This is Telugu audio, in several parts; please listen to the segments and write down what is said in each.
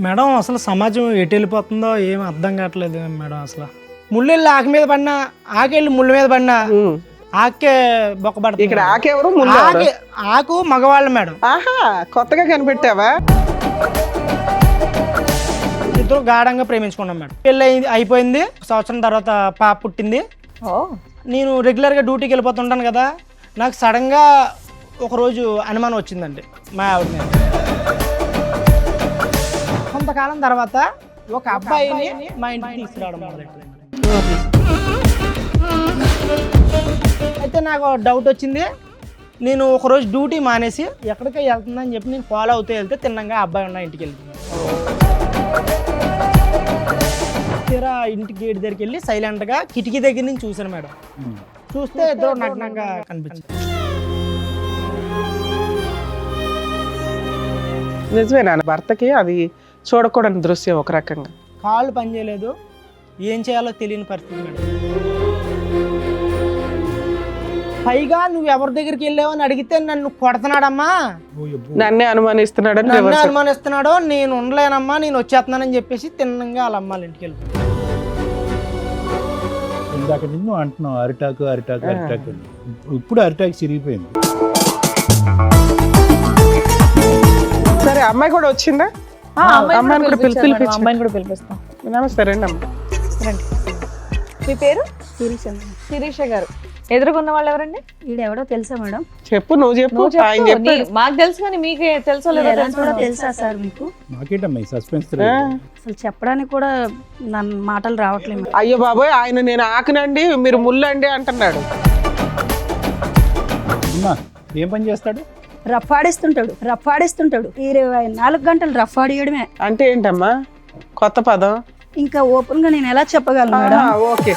మేడం అసలు సమాజం ఎటు వెళ్ళిపోతుందో ఏం అర్థం కావట్లేదు మేడం. అసలు ముళ్ళెళ్ళి ఆకు మీద పడినా, ఆకెళ్ళి ముళ్ళ మీద పడినా ఆకే బొక్కబడుతుంది. ఇక్కడ ఆకెవరు ఆకు మగవాళ్ళు మేడం. ఆహా, కొత్తగా కనిపెట్టావా? ఇద్దరు గాఢంగా ప్రేమించుకున్నాం మేడం. పెళ్ళి అయిపోయింది, సంవత్సరం తర్వాత పాప పుట్టింది. నేను రెగ్యులర్గా డ్యూటీకి వెళ్ళిపోతుంటాను కదా, నాకు సడన్గా ఒకరోజు అనుమానం వచ్చిందండి మా ఆవిడ మీద. కొంతకాలం తర్వాత ఒక అబ్బాయిని మా ఇంటికి తీసుకురావడం మొదలెట్టింది. అయితే నాకు డౌట్ వచ్చింది. నేను ఒకరోజు డ్యూటీ మానేసి ఎక్కడికి వెళ్తుందని చెప్పి నేను ఫాలో అవుతూ వెళ్తే తిన్నంగా అబ్బాయి ఉన్న ఇంటికి వెళ్తున్నాను. తీరా ఇంటి గేట్ దగ్గరికి వెళ్ళి సైలెంట్గా కిటికీ దగ్గర నుంచి చూశాను మేడం. చూస్తే ఇద్దరు నగ్నంగా కనిపించింది. నిజమే నాన్న, భర్తకి అది చూడకూడని దృశ్యం ఒక రకంగా. కాళ్ళు పనిచేయలేదు, ఏం చేయాలో తెలియని పరిస్థితి మేడం. పైగా నువ్వు ఎవరి దగ్గరికి వెళ్ళావని అడిగితే నన్ను కొడుతున్నాడమ్మా, నన్నే అనుమానిస్తున్నాడని, నన్ను అనుమానిస్తున్నాడో, నేను ఉండలేనమ్మా, నేను వచ్చేస్తున్నానని చెప్పేసి తిన్నంగా వాళ్ళ అమ్మాళ్ళ ఇంటికి వెళ్ళిపోయాను. ఇందాక నుంచి నువ్వు అంటున్నావు అరిటాకు అరిటాకు అరిటాకు, ఇప్పుడు అరిటాకు చిరిగిపోయింది. సరే, అమ్మాయి కూడా వచ్చిందా? అమ్మాయిని కూడా పిలిపిస్తాం. నమస్తే, రండి అమ్మ. మీ పేరు? శిరీష గారు. ఎదురుకున్న వాళ్ళు ఎవరండి? ఈడెవడో తెలుసా మేడం? చెప్పు, నువ్వు చెప్పు. ఆయన చెప్పు. మాకు తెలుసు కానీ మీకే తెలుసో లేదో తెలుసా సార్ మీకు? నాకేంటమ్మా ఈ సస్పెన్స్? అసలు చెప్పడానికి కూడా నన్ను మాటలు రావట్లేదు. అయ్యో బాబోయ్, ఆయన నేను ఆకునండి మీరు ముల్లండి అంటున్నాడు. అమ్మా ఏం పని చేస్తాడు? రఫాడిస్తుంటాడు 24 గంటలు రఫాడియడమే. అంటే ఏంటమ్మా కొత్త పదం? ఇంకా ఓపెన్ గా నేను ఎలా చెప్పగలను మేడం? ఓకే.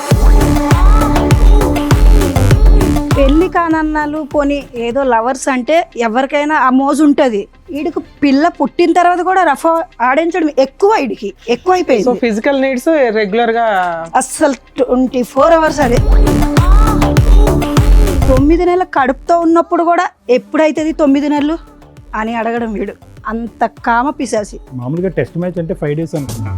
పెళ్లి కానన్నాలు పోనీ ఏదో లవర్స్ అంటే ఎవరికైనా ఆ మోజు ఉంటది. వీడికి పిల్ల పుట్టిన తర్వాత కూడా రఫా ఆడించడం ఎక్కువైపోయింది. సో ఫిజికల్ నీడ్స్ రెగ్యులర్ గా అస్సలు 24 అవర్స్ అదే. 9 నెలల కడుపుతో ఉన్నప్పుడు కూడా ఎప్పుడైతుంది 9 నెలలు అని అడగడం వీడు. అంత కామ పిశాసి. మామూలుగా టెస్ట్ మ్యాచ్ అంటే 5 days అనుకున్నా.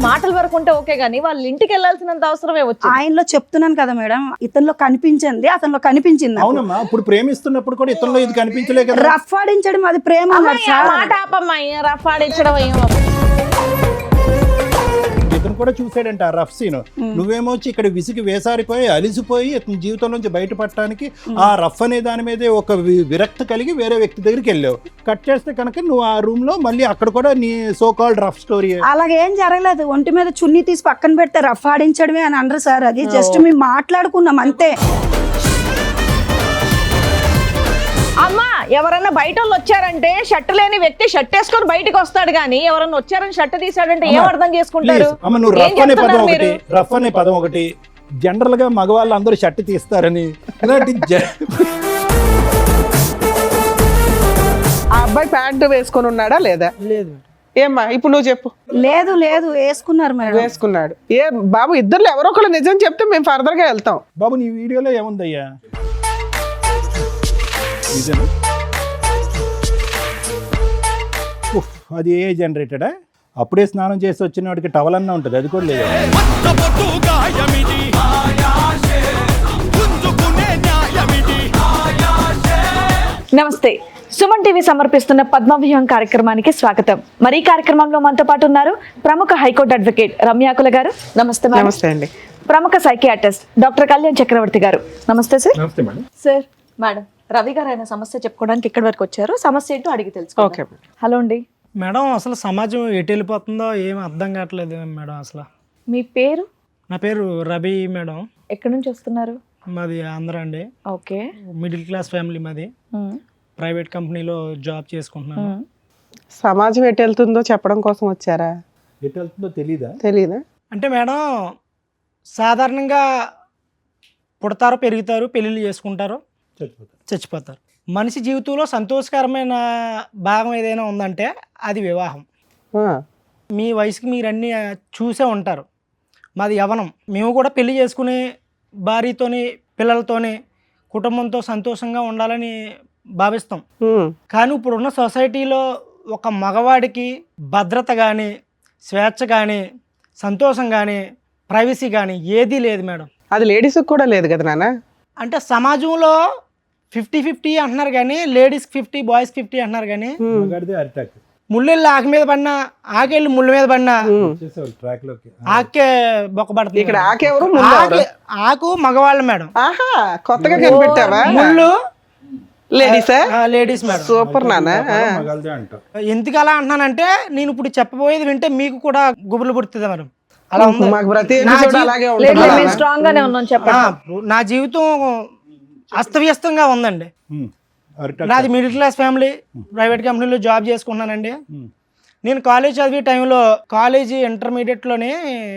మాటల వరకు ఉంటే ఓకే గానీ వాళ్ళ ఇంటికి వెళ్ళాల్సినంత అవసరమే వచ్చింది. ఆయనలో చెప్తున్నాను కదా మేడం, ఇతనిలో కనిపించింది అతనిలో కనిపించింది. అవునమ్మా, ఇప్పుడు ప్రేమిస్తున్నప్పుడు కూడా ఇతరులో ఇది కనిపించలే కదా. రఫ్ ఆడించడం అది ప్రేమ మాట ఆపమ్మా, రఫ్ ఆడించడం ఏమో. ఇతను కూడా చూసాడంట ఆ రఫ్ సీన్. నువ్వేమో వచ్చి ఇక్కడ విసిగి వేసారిపోయి అలిసిపోయి ఇతని జీవితం నుంచి బయటపడటానికి ఆ రఫ్ అనే దాని మీదే ఒక విరక్తి కలిగి వేరే వ్యక్తి దగ్గరికి వెళ్ళావు. కట్ చేస్తే కనుక నువ్వు ఆ రూమ్ లో మళ్ళీ అక్కడ కూడా నీ సో కాల్డ్ రఫ్ స్టోరీ. అలాగేం జరగలేదు. ఒంటి మీద చున్నీ తీసి పక్కన పెడితే రఫ్ ఆడించడమే అని అనరు సార్. అది జస్ట్ మేము మాట్లాడుకున్నాం అంతే. అమ్మా, ఎవరన్నా బయట వాళ్ళు వచ్చారంటే షర్ట్ లేని వ్యక్తి షర్ట్ వేసుకొని బయటకు వస్తాడు గానీ ఎవరన్నా వచ్చారని షర్ట్ తీసాడంటే ఏం అర్థం చేసుకుంటారు? నువ్వు రఫ్ అనే పదం ఒకటి జనరల్ గా మగవాళ్ళు అందరూ షర్ట్ తీస్తారని. ఆ అబ్బాయి ప్యాంటు వేసుకొని ఉన్నాడా లేదా? లేదు. ఏమ్మా ఇప్పుడు నువ్వు చెప్పు. లేదు వేసుకున్నారు మేడం. వేసుకున్నాడు. ఏ బాబు, ఇద్దరు ఎవరో ఒకరు నిజం చెప్తే మేము ఫర్దర్ గా వెళ్తాం. బాబు నీ వీడియోలో ఏముందయ్యా? అది ఏ జనరేటెడా? అప్పుడే స్నానం చేసి వచ్చిన వాడికి టవల్ అన్నా ఉంటుంది, అది కూడా లేదు. నమస్తే, సుమన్ టీవీ సమర్పిస్తున్న పద్మవ్యూహం కార్యక్రమానికి స్వాగతం. మరి ఈ కార్యక్రమంలో మనతో పాటు ఉన్నారు ప్రముఖ హైకోర్టు అడ్వకేట్ రమ్యాకుల గారు. నమస్తే మేడం. నమస్తే అండి. ప్రముఖ సైకియాట్రిస్ట్ డాక్టర్ కళ్యాణ్ చక్రవర్తి గారు. నమస్తే సార్. నమస్తే మేడం. సార్, మేడం రవి గారు ఆయన సమస్య చెప్పుకోవడానికి ఇక్కడి వరకు వచ్చారు. సమస్య ఏంటో అడిగి తెలుసుకో. ఓకే. హలో అండి మేడం, అసలు సమాజం ఎటు వెళ్ళిపోతుందో ఏం అర్థం కావట్లేదు మేడం. అసలు మీ పేరు? నా పేరు రవి మేడం. ఎక్కడి నుంచి వస్తున్నారు? మాది ఆంధ్ర అండి. ఓకే. మిడిల్ క్లాస్ ఫ్యామిలీ మాది. ప్రైవేట్ కంపెనీలో జాబ్ చేసుకుంటున్నాను. సమాజం ఎటు వెళ్తుందో చెప్పడం కోసం వచ్చారా? ఎటు వెళ్తుందో తెలీదా? అంటే మేడం, సాధారణంగా పుడతారు, పెరుగుతారు, పెళ్ళిళ్ళు చేసుకుంటారు, చచ్చిపోతారు. మనిషి జీవితంలో సంతోషకరమైన భాగం ఏదైనా ఉందంటే అది వివాహం. మీ వయసుకి మీరు అన్నీ చూసే ఉంటారు. మాది యవ్వనం. మేము కూడా పెళ్లి చేసుకుని భార్యతోని పిల్లలతోని కుటుంబంతో సంతోషంగా ఉండాలని భావిస్తాం. కానీ ఇప్పుడున్న సొసైటీలో ఒక మగవాడికి భద్రత కానీ, స్వేచ్ఛ కానీ, సంతోషం కానీ, ప్రైవసీ కానీ ఏదీ లేదు మేడం. అది లేడీస్కి కూడా లేదు కదా నాన్న. అంటే సమాజంలో 50-50 అంటున్నారు కానీ లేడీస్ 50 బాయ్స్ 50 అంటున్నారు కానీ మగాడిదే అరిటాక్. ముళ్ళెళ్ళి ఆకు మీద పడినా, ఆకెళ్ళి ముళ్ళ మీద పడినా వచ్చేసేవాళ్ళు ట్రాక్ లోకి. ఆకే బొక్కబడుతుంది. ఇక్కడ ఆకెవరు ముందు ఎవరు? ఆకు మగవాళ్ళు మేడం, ఆహా కొత్తగా కనిపెట్టావా? ముళ్ళు లేడీసా? Ladies madam. సూపర్ నాన్న. మగాళ్ళదే అంటాం. ఎందుకు అలా అంటున్నానంటే నేను ఇప్పుడు చెప్పబోయేది వింటే మీకు కూడా గుబులు పుడుతుంది మేడం. అలా ఉంది. మాకు ప్రతి నా ఎపిసోడ్ జీ- అలాగే లేదు ఉంటుంది. మేము స్ట్రాంగ్ గానే ఉన్నాం చెప్పండి. నా జీవితం అస్తవ్యస్తంగా ఉందండి. అరిటాక్. నాది మిడిల్ క్లాస్ ఫ్యామిలీ, ప్రైవేట్ కంపెనీలో జాబ్ చేసుకున్నానండి. నేను కాలేజ్ చదివే టైంలో, కాలేజీ ఇంటర్మీడియట్లోనే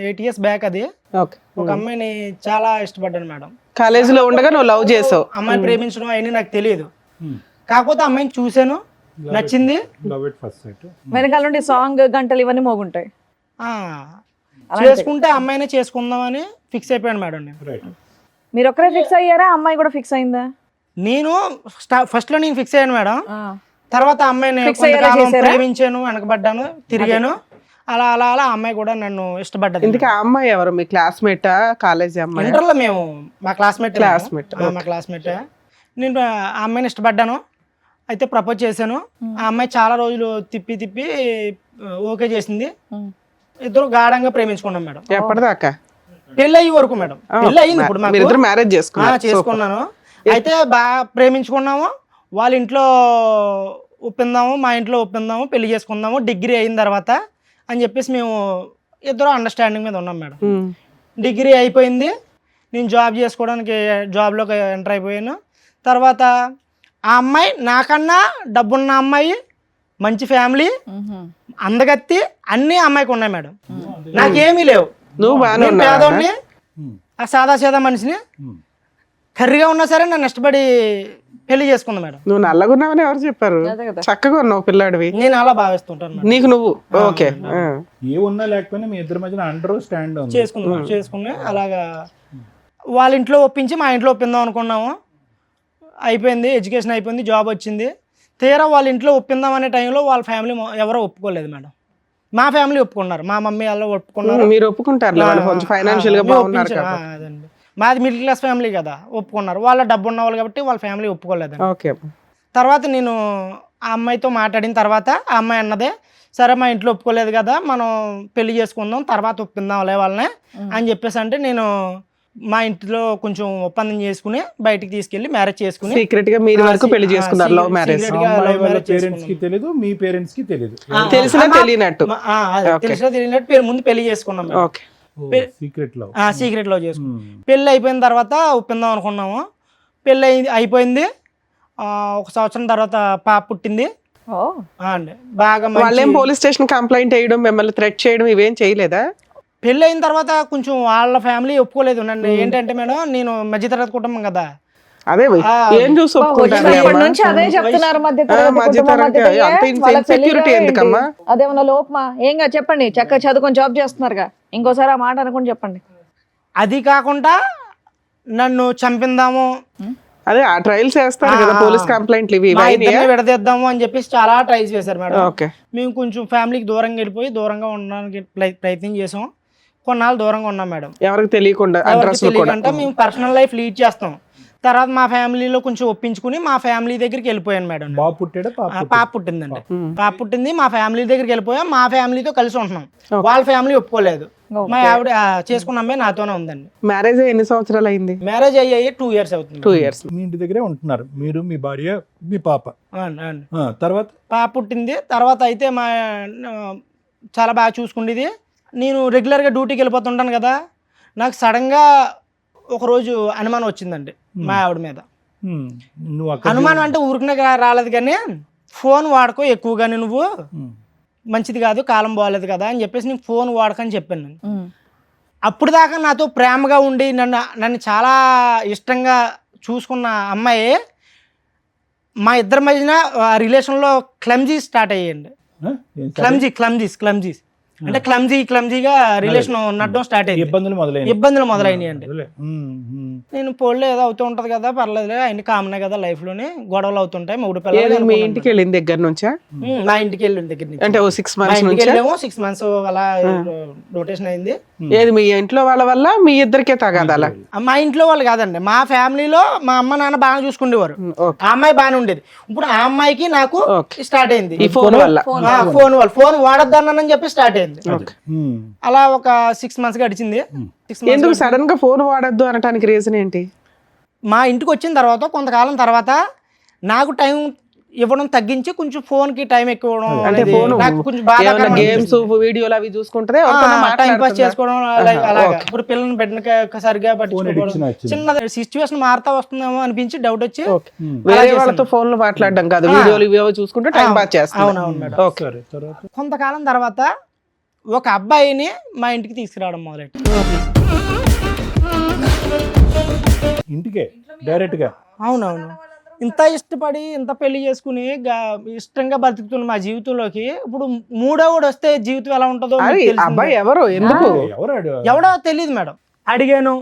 8 years బ్యాక్, అది ఓకే. ఒక అమ్మాయిని చాలా ఇష్టపడ్డాను మేడం. కాలేజీలో ఉండగా నువ్వు లవ్ చేసావు. అమ్మాయిని ప్రేమించడం అవన్నీ నాకు తెలియదు. కాకపోతే అమ్మాయిని చూశాను, నచ్చింది. Love at first sight. వెనకాల నుండి సాంగ్ గంటలు ఇవన్నీ మోగుంటాయి. ఆ, చేసుకుంటే అమ్మాయినే చేసుకుందామని ఫిక్స్ అయిపోయాను మేడం నేను. రైట్. మీరు ఒక్కరే ఫిక్స్ అయ్యారా, అమ్మాయి కూడా ఫిక్స్ అయిందా? నేను ఫస్ట్లో నేను ఫిక్స్ అయ్యాను మేడం. తర్వాత అమ్మాయిని Fix అయ్యేలా కొంతకాలం చేశారా? ప్రేమించాను, వెనకబడ్డాను, తిరిగాను. అలా అలా అలా ఆ అమ్మాయి కూడా నన్ను ఇష్టపడ్డది. ఇందుకే ఆ అమ్మాయి ఎవరు? మీ క్లాస్మేటా? కాలేజీ అమ్మాయి? ఇంటర్లో మేము మా క్లాస్మేట్. Classmate, మా క్లాస్మేట్. నేను ఆ అమ్మాయిని ఇష్టపడ్డాను, అయితే ప్రపోజ్ చేశాను. ఆ అమ్మాయి చాలా రోజులు తిప్పి తిప్పి ఓకే చేసింది. ఇద్దరు గాఢంగా ప్రేమించుకున్నాం మేడం. ఎప్పటిదాకా? పెళ్ళి అయ్యే వరకు మేడం. పెళ్ళి అయ్యింది ఇప్పుడు మాకు. మీరిద్దరు మ్యారేజ్ చేసుకున్నారు? చేసుకున్నాను. అయితే బాగా ప్రేమించుకున్నాము. వాళ్ళ ఇంట్లో ఒప్పిందాము, మా ఇంట్లో ఒప్పిందాము, పెళ్లి చేసుకుందాము డిగ్రీ అయిన తర్వాత అని చెప్పేసి మేము ఇద్దరు అండర్స్టాండింగ్ మీద ఉన్నాం మేడం. డిగ్రీ అయిపోయింది, నేను జాబ్ చేసుకోవడానికి జాబ్లోకి ఎంటర్ అయిపోయాను. తర్వాత ఆ అమ్మాయి నాకన్నా డబ్బున్న అమ్మాయి, మంచి ఫ్యామిలీ, అందగత్తి అన్నీ అమ్మాయికి ఉన్నాయి మేడం. నాకేమీ లేవు. నువ్వు బాగానే నేను ఉన్నావా? పేదోడిని, ఆ సాదా సీదా మనిషిని. కర్రీగా ఉన్నా సరే నన్ను ఇష్టపడి పెళ్లి చేసుకుంది మేడం. నువ్వు నల్లగున్నావని ఎవరు చెప్పారు? చక్కగా ఉన్నావు పిల్లాడివి. నేను అలా భావిస్తుంటాను మేడం. నీకు నువ్వు ఓకే. ఏ ఉన్నా లేకపోయినా మీ ఇద్దరి మధ్యన అండర్ స్టాండ్ ఉంది. చేసుకుని అలాగా వాళ్ళ ఇంట్లో ఒప్పించి మా ఇంట్లో ఒప్పిందాం అనుకున్నాము. అయిపోయింది, ఎడ్యుకేషన్ అయిపోయింది, జాబ్ వచ్చింది. తీరా వాళ్ళ ఇంట్లో ఒప్పిందాం అనే టైంలో వాళ్ళ ఫ్యామిలీ ఎవరో ఒప్పుకోలేదు మేడం. మా ఫ్యామిలీ ఒప్పుకున్నారు, మా మమ్మీ వాళ్ళు ఒప్పుకున్నారు. మీరు ఒప్పుకుంటారు వాళ్ళు కొంచెం ఫైనాన్షియల్ గా బాగున్నారు కాబట్టి. అదండి, మాది మిడిల్ క్లాస్ ఫ్యామిలీ కదా, ఒప్పుకున్నారు. వాళ్ళ డబ్బు ఉన్న వాళ్ళు కాబట్టి వాళ్ళ ఫ్యామిలీ ఒప్పుకోలేదండి. ఓకే. తర్వాత నేను ఆ అమ్మాయితో మాట్లాడిన తర్వాత ఆ అమ్మాయి అన్నదే, సరే మా ఇంట్లో ఒప్పుకోలేదు కదా, మనం పెళ్లి చేసుకుందాం, తర్వాత ఒప్పిందాంలే వాళ్ళని అని చెప్పేసి అంటే నేను మా ఇంట్లో కొంచెం ఒప్పందం చేసుకుని బయటికి తీసుకెళ్లి మ్యారేజ్ చేసుకుని సీక్రెట్ గా మీరు వరకు పెళ్లి చేసుకున్నారు. Love marriage. పేరెంట్స్ కి తెలియదు, మీ పేరెంట్స్ కి తెలియదు. తెలిసినా తెలియనట్టు. తెలిసినా తెలియనట్టు ముందు పెళ్లి చేసుకున్నాం. ఓకే. Secret love. సీక్రెట్ లో చేసుకున్నాం. పెళ్లి అయిపోయిన తర్వాత ఒప్పిందాం అనుకున్నాము. పెళ్లి అయిపోయింది. 1 సంవత్సరం తర్వాత పాప పుట్టింది. అండి బాగా వాళ్ళేం పోలీస్ స్టేషన్ కంప్లైంట్ చేయడం, మిమ్మల్ని థ్రెట్ చేయడం ఇవేం చేయలేదా? పెళ్ళి అయిన తర్వాత కొంచెం వాళ్ళ ఫ్యామిలీ ఒప్పుకోలేదు నన్ను. ఏంటంటే మేడం, నేను మధ్యతరగతి కుటుంబం కదా. అదే ఏం చూసి ఒప్పుకుంటారు? ఇప్పటి నుంచి అదే చెప్తున్నారు, ఇన్సెక్యూరిటీ ఎందుకమ్మా? అదేమన్నా లోపమా? ఏంగా చెప్పండి, చక్కగా చదువుకొని జాబ్ చేస్తున్నారుగా, ఇంకోసారి ఆ మాట అనుకుని చెప్పండి. అది కాకుండా నన్ను చంపిందాము, అదే ఆ ట్రయల్స్ చేస్తారు కదా పోలీస్ కంప్లైంట్లు ఇవి. మా ఇద్దరిని విడదీద్దాము అని చెప్పేసి చాలా ట్రైల్స్ చేశారు మేడం. ఓకే. మేము కొంచెం ఫ్యామిలీకి దూరంగా వెళ్ళిపోయి దూరంగా ఉండడానికి ప్రయత్నం చేసాం. కొన్నాళ్ళు దూరంగా ఉన్నాం మేడం. ఎవరికి తెలియకుండా తెలియకుండా మేము పర్సనల్ లైఫ్ లీడ్ చేస్తాం. తర్వాత మా ఫ్యామిలీలో కొంచెం ఒప్పించుకుని మా ఫ్యామిలీ దగ్గరికి వెళ్ళిపోయాను మేడం. బాబు పుట్టాడా? పాప పుట్టిందండి. పాప పుట్టింది, మా ఫ్యామిలీ దగ్గరికి వెళ్ళిపోయాం. మా ఫ్యామిలీతో కలిసి ఉంటున్నాం. వాళ్ళ ఫ్యామిలీ ఒప్పుకోలేదు. మా ఆవిడ చేసుకున్న అమ్మాయి నాతోనే ఉందండి. మ్యారేజ్ ఎన్ని సంవత్సరాలు అయింది? మ్యారేజ్ అయ్యాయి 2 years అవుతుంది. 2 years. మీ ఇంటి దగ్గరే ఉంటున్నారు మీరు, మీ భార్య, మీ పాప. తర్వాత పాప పుట్టింది. తర్వాత అయితే మా చాలా బాగా చూసుకుండేది. నేను రెగ్యులర్గా డ్యూటీకి వెళ్ళిపోతుంటాను కదా, నాకు సడన్గా ఒకరోజు అనుమానం వచ్చిందండి మా ఆవిడ మీద. నువ్వు అనుమానం అంటే ఊరికనే రాలేదు కానీ, ఫోన్ వాడుకో ఎక్కువగానే, నువ్వు మంచిది కాదు, కాలం బాగాలేదు కదా అని చెప్పేసి నేను ఫోన్ వాడకని చెప్పాను నేను. అప్పుడు దాకా నాతో ప్రేమగా ఉండి నన్ను చాలా ఇష్టంగా చూసుకున్న అమ్మాయి మా ఇద్దరి మధ్యన రిలేషన్లో క్లమ్జీ స్టార్ట్ అయ్యాయండి. క్లమ్జీస్ అంటే క్లమ్జీగా రిలేషన్ ఉన్నట్టు స్టార్ట్ అయింది. ఇబ్బందులు మొదలైనవి అండి. నేను పోలే ఏదో అవుతూ ఉంటది కదా, పర్లేదులే, అన్ని కామనే కదా లైఫ్ లోని, గొడవలు అవుతుంటాయి, మూడు పిల్లలు. మీ ఇంటికి వెళ్ళిన దగ్గర నుంచా? మా ఇంటికి వెళ్ళిన దగ్గర నుంచి అంటే 6 months ఇంటికి నుంచి వెళ్ళాము. 6 months అలా రొటేషన్ అయింది. ఏది మీ ఇంట్లో వాళ్ళ వల్ల మీ ఇద్దరికే తగాదాలా? మా ఇంట్లో వాళ్ళు కాదండి, మా ఫ్యామిలీలో మా అమ్మ నాన్న బాగా చూసుకునేవారు. ఆ అమ్మాయి బాగానే ఉండేది. ఇప్పుడు ఆ అమ్మాయికి నాకు స్టార్ట్ అయింది ఈ ఫోన్ వల్ల. ఫోన్ వాడొద్దన్నానని చెప్పి స్టార్ట్ అయింది. అలా ఒక 6 months గడిచింది. 6 months ఎందుకు సడన్ గా ఫోన్ వాడద్దు అనడానికి రీజన్ ఏంటి? మా ఇంటికి వచ్చిన తర్వాత కొంతకాలం తర్వాత నాకు టైం ఇవ్వడం తగ్గించి కొంచెం ఫోన్ కి టైం ఎక్కువ ఇవ్వడం అంటే అనేది ఫోన్ నాకు కొంచెం బాధాకరం గేమ్స్ వీడియోలు అవి చూసుకుంటే టైం పాస్ చేసుకోవడం అలాగా. ఇప్పుడు పిల్లల్ని పెట్టిన సరిగా పట్టించుకోవడం, చిన్న సిచ్యువేషన్ మారుతా వస్తుందేమో అనిపించి డౌట్ వచ్చి వేరే వాళ్ళతో ఫోన్ లో మాట్లాడడం కాదు, వీడియోలు ఇవేవో చూసుకుంటే టైం పాస్ చేస్తాం. అవునవును మేడం. కొంతకాలం తర్వాత ఒక అబ్బాయిని మా ఇంటికి తీసుకురావడం మొదలెట్టి, ఇంటికే డైరెక్ట్ గా. అవునవును, ఇంత ఇష్టపడి ఇంత పెళ్లి చేసుకుని ఇష్టంగా బతుకుతున్న మా జీవితంలోకి ఇప్పుడు మూడోవాడు వస్తే జీవితం ఎలా ఉంటుందో అబ్బాయి ఎవరు, ఎందుకు, ఎవడో తెలియదు మేడం. అడిగాను,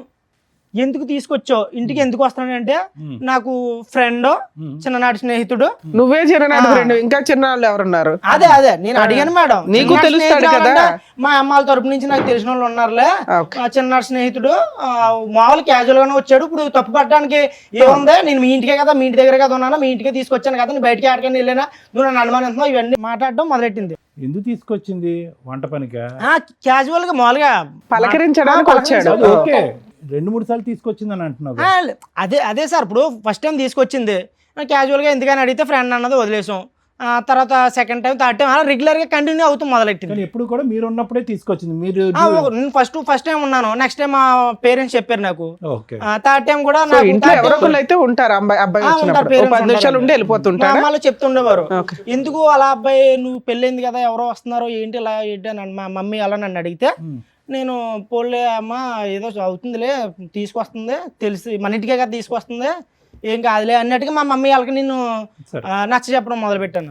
ఎందుకు తీసుకొచ్చావు ఇంటికి, ఎందుకు వస్తానంటే నాకు ఫ్రెండ్, చిన్ననాటి స్నేహితుడు. నువ్వే చిన్ననాటి ఫ్రెండ్, ఇంకా చిన్నవాళ్ళు ఎవరున్నారు? అదే నేను అడిగాను మేడం. నీకు తెలుస్తాడు కదా, మా అమ్మాల తరపు నుంచి నాకు తెలిసిన వాళ్ళు ఉన్నారులే, చిన్ననాటి స్నేహితుడు, మామూలు క్యాజువల్ గానే వచ్చాడు. ఇప్పుడు తప్పు పట్టడానికి ఏముంది, నేను మీ ఇంటికే కదా, మీ ఇంటి దగ్గర కదా ఉన్నాను, మీ ఇంటికే తీసుకొచ్చాను కదా, నేను బయటకి ఆడకని వెళ్ళినా, నువ్వు నన్ను అనుమానిస్తున్నావు, ఇవన్నీ మాట్లాడడం మొదలెట్టింది. ఎందుకు తీసుకొచ్చింది? వంట పనికా? క్యాజువల్ గా మామూలుగా పలకరించడానికి వచ్చాడు. ఓకే, 2-3 సార్లు తీసుకొచ్చిందని అంటున్నావు. అదే సార్, ఇప్పుడు ఫస్ట్ టైం తీసుకొచ్చింది క్యాజువల్గా ఎందుకని అడిగితే ఫ్రెండ్ అన్నది వదిలేసాం. తర్వాత సెకండ్ టైం, థర్డ్ టైం, అలా రెగ్యులర్ గా కంటిన్యూ అవుతూ మొదలెట్టింది. ఎప్పుడు కూడా మీరు ఉన్నప్పుడే తీసుకొచ్చింది. మీరు నేను ఫస్ట్ టైం ఉన్నాను, నెక్స్ట్ టైం మా పేరెంట్స్ చెప్పారు నాకు, థర్డ్ టైం కూడా ఎవరో అయితే ఉంటారు. అబ్బాయి 10 నిమిషాలు ఉండి వెళ్ళిపోతుంటారు, మళ్ళీ చెప్తుండేవారు, ఎందుకు అలా అబ్బాయి నువ్వు పెళ్ళైంది కదా, ఎవరో వస్తున్నారో ఏంటి ఇలా ఏంటి అని మా మమ్మీ అలా నన్ను అడిగితే, నేను పోలే అమ్మ ఏదో అవుతుందిలే, తీసుకొస్తుంది, తెలిసి మన ఇంటికే కదా తీసుకొస్తుంది, ఏం కాదులే అన్నట్టుగా మా మమ్మీ వాళ్ళకి నేను నచ్చ చెప్పడం మొదలు పెట్టాను.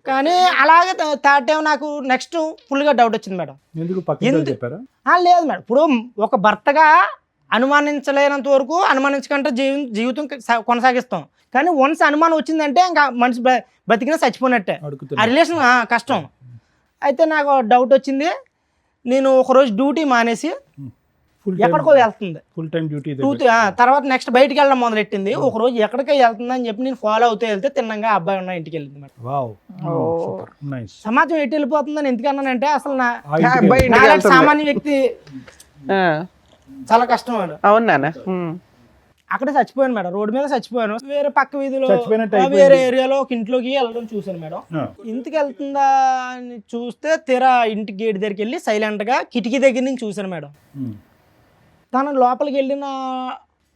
కానీ అలాగే థర్డ్ టైం నాకు నెక్స్ట్ ఫుల్ గా డౌట్ వచ్చింది మేడం. లేదు మేడం, ఇప్పుడు ఒక భర్తగా అనుమానించలేనంత వరకు అనుమానించకుండా జీవితం కొనసాగిస్తాం. కానీ వన్స్ అనుమానం వచ్చిందంటే ఇంకా మనిషి బతికినా చచ్చిపోయినట్టే, ఆ రిలేషన్ కష్టం. అయితే నాకు డౌట్ వచ్చింది. నేను ఒకరోజు డ్యూటీ మానేసి ఎక్కడికో వెళ్తుంది, ఫుల్ టైం డ్యూటీ. తర్వాత నెక్స్ట్ బయటికి వెళ్ళడం మొదలెట్టింది. ఒక రోజు ఎక్కడికో వెళ్తుంది అని చెప్పి నేను ఫాలో అవుతూ వెళ్తే తిన్నంగా అబ్బాయి ఉన్న ఇంటికి వెళ్ళింది మేడం. సమాజం ఎటు వెళ్ళిపోతుందని ఎందుకన్నానంటే, అసలు నా సామాన్య వ్యక్తి చాలా కష్టం మేడం. అవునా? అక్కడే చచ్చిపోయాను మేడం, రోడ్డు మీద చచ్చిపోయాను. వేరే పక్క వీధిలో వేరే ఏరియాలో ఒక ఇంట్లోకి వెళ్ళడం చూసాను మేడం. ఇంటికి వెళ్తుందా అని చూస్తే తీరా ఇంటి గేట్ దగ్గరికి వెళ్ళి సైలెంట్ గా కిటికీ దగ్గర నుంచి చూసాను మేడం. తను లోపలికి వెళ్ళిన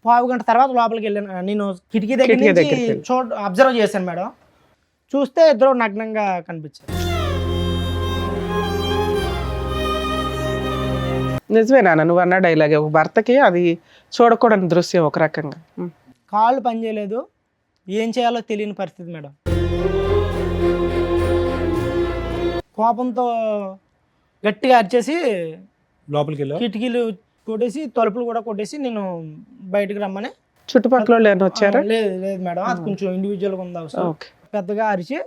1/2 గంట తర్వాత లోపలికి వెళ్ళిన నేను కిటికీ దగ్గర నుంచి అబ్జర్వ్ చేశాను మేడం. చూస్తే ఇద్దరు నగ్నంగా కనిపించారు. నిజమేనా నువ్వు అన్న డైలాగ్? ఒక భర్తకి అది చూడకూడని దృశ్యం ఒక రకంగా. కాళ్ళు పనిచేయలేదు, ఏం చేయాలో తెలియని పరిస్థితి మేడం. కోపంతో గట్టిగా అరిచేసి లోపలికి వెళ్ళి కిటికీలు కొట్టేసి తలుపులు కూడా కొట్టేసి నేను బయటకు రమ్మని. చుట్టుపక్కల వచ్చారా? లేదు మేడం, అది కొంచెం ఇండివిజువల్గా ఉంది అవసరం. పెద్దగా అరిచి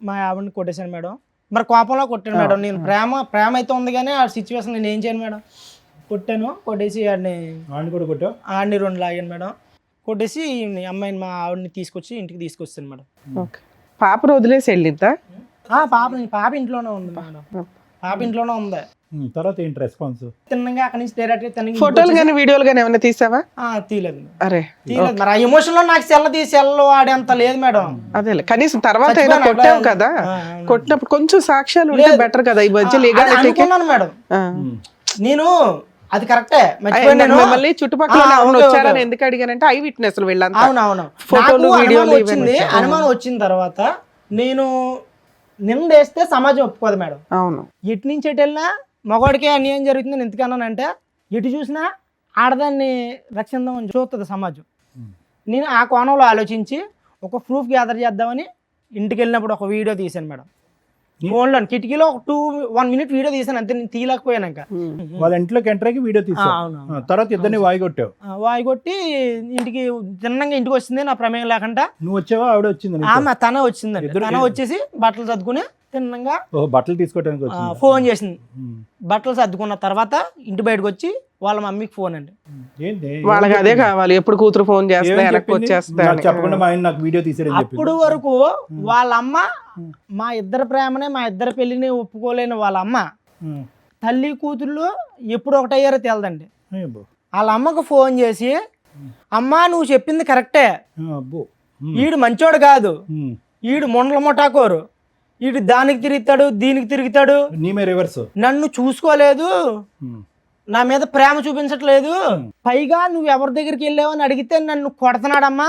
మా ఆవిడని కొట్టేశాను మేడం. మరి కోపంలో కొట్టాను మేడం. నేను ప్రేమ అయితే ఉంది కానీ ఆ సిచ్యువేషన్ నేను ఏం చేయను మేడం. కొట్టాను, కొట్టేసి ఆడిని 2 లాగాను మేడం. కొట్టేసి అమ్మాయిని మా ఆవిడని తీసుకొచ్చి ఇంటికి తీసుకొచ్చాను మేడం. పాపను వదిలేసి వెళ్ళిద్దా? పాప ఇంట్లోనే ఉంది మేడం, పాప ఇంట్లోనే ఉంది. తర్వాత ఏంటి రెస్పాన్స్? తిన్నగా అక్కడి నుంచి డైరెక్ట్ ఫోటోలు కానీ వీడియోలు కానీ ఏమైనా తీసావా? తీయలేదు. అరే తీయలేదు మరి, ఆ ఎమోషన్ లో నాకు సెల్ వాడేంత లేదు మేడం. అదే కనీసం తర్వాత అయినా కొట్టావు కదా, కొట్టినప్పుడు కొంచెం సాక్ష్యాలు ఉంటే బెటర్ కదా. ఈ మధ్య అనుకున్నాను మేడం నేను, అది కరెక్టే. మళ్ళీ చుట్టుపక్కల వచ్చారని ఎందుకు అడిగానంటే ఐ విట్నెస్ వీళ్ళంతా. అవునవును, ఫోటోలు వీడియోలు వచ్చింది. అనుమానం వచ్చిన తర్వాత నేను నిందేస్తే సమాజం ఒప్పుకోదు మేడం. అవును, ఎటు నుంచి ఎటు వెళ్ళినా మగవాడికే అన్యాయం జరుగుతుందని ఎందుకన్నానంటే, ఎటు చూసినా ఆడదాన్ని రక్షిద్దామని చూస్తుంది సమాజం. నేను ఆ కోణంలో ఆలోచించి ఒక ప్రూఫ్ గ్యాదర్ చేద్దామని ఇంటికి వెళ్ళినప్పుడు ఒక వీడియో తీశాను మేడం. ఫోన్లో కిటికీలో ఒక 1 minute వీడియో తీసాను అంతే, నేను తీయలేకపోయాను. వాళ్ళ ఇంట్లోకి ఎంటర్ అయ్యి వీడియో తీసావు. అవును. తర్వాత ఇద్దరిని వాయి కొట్టావు. వాయి కొట్టి ఇంటికి తిన్నంగా ఇంటికి వచ్చింది నా ప్రమేయం లేకుండా. నువ్వు వచ్చావా ఆవిడ వచ్చింది? ఆమె తనే వచ్చిందండి. తనే వచ్చేసి బట్టలు సర్దుకుని తిన్నంగా బట్టలు తీసుకోవడానికి వచ్చింది. ఫోన్ చేసింది. బట్టలు సర్దుకున్న తర్వాత ఇంటి బయటకు వచ్చి వాళ్ళ మమ్మీకి ఫోన్ అండి. ఏంటి వాళ్ళకి అదే కావాలి, ఎప్పుడు కూతురు ఫోన్ చేస్తే వెనక్కి వచ్చేస్తా నాకు చెప్పకుండా మా ఆయన నాకు వీడియో తీసాడని చెప్పి. అప్పుడు వరకు వాళ్ళ అమ్మ మా ఇద్దరు ప్రేమనే, మా ఇద్దరు పెళ్లిని ఒప్పుకోలేని వాళ్ళ అమ్మ తల్లి కూతుళ్ళు ఎప్పుడు ఒకటయ్యారో తెలదండి. వాళ్ళ అమ్మకు ఫోన్ చేసి, అమ్మా నువ్వు చెప్పింది కరెక్టే, ఈడు మంచోడు కాదు, ఈడు మొండల మొటాకోరు, ఈడు దానికి తిరుగుతాడు దీనికి తిరుగుతాడు, నీమే రివర్స్, నన్ను చూసుకోలేదు, నా మీద ప్రేమ చూపించట్లేదు, పైగా నువ్వు ఎవరి దగ్గరికి వెళ్ళావని అడిగితే నన్ను కొడుతున్నాడమ్మా,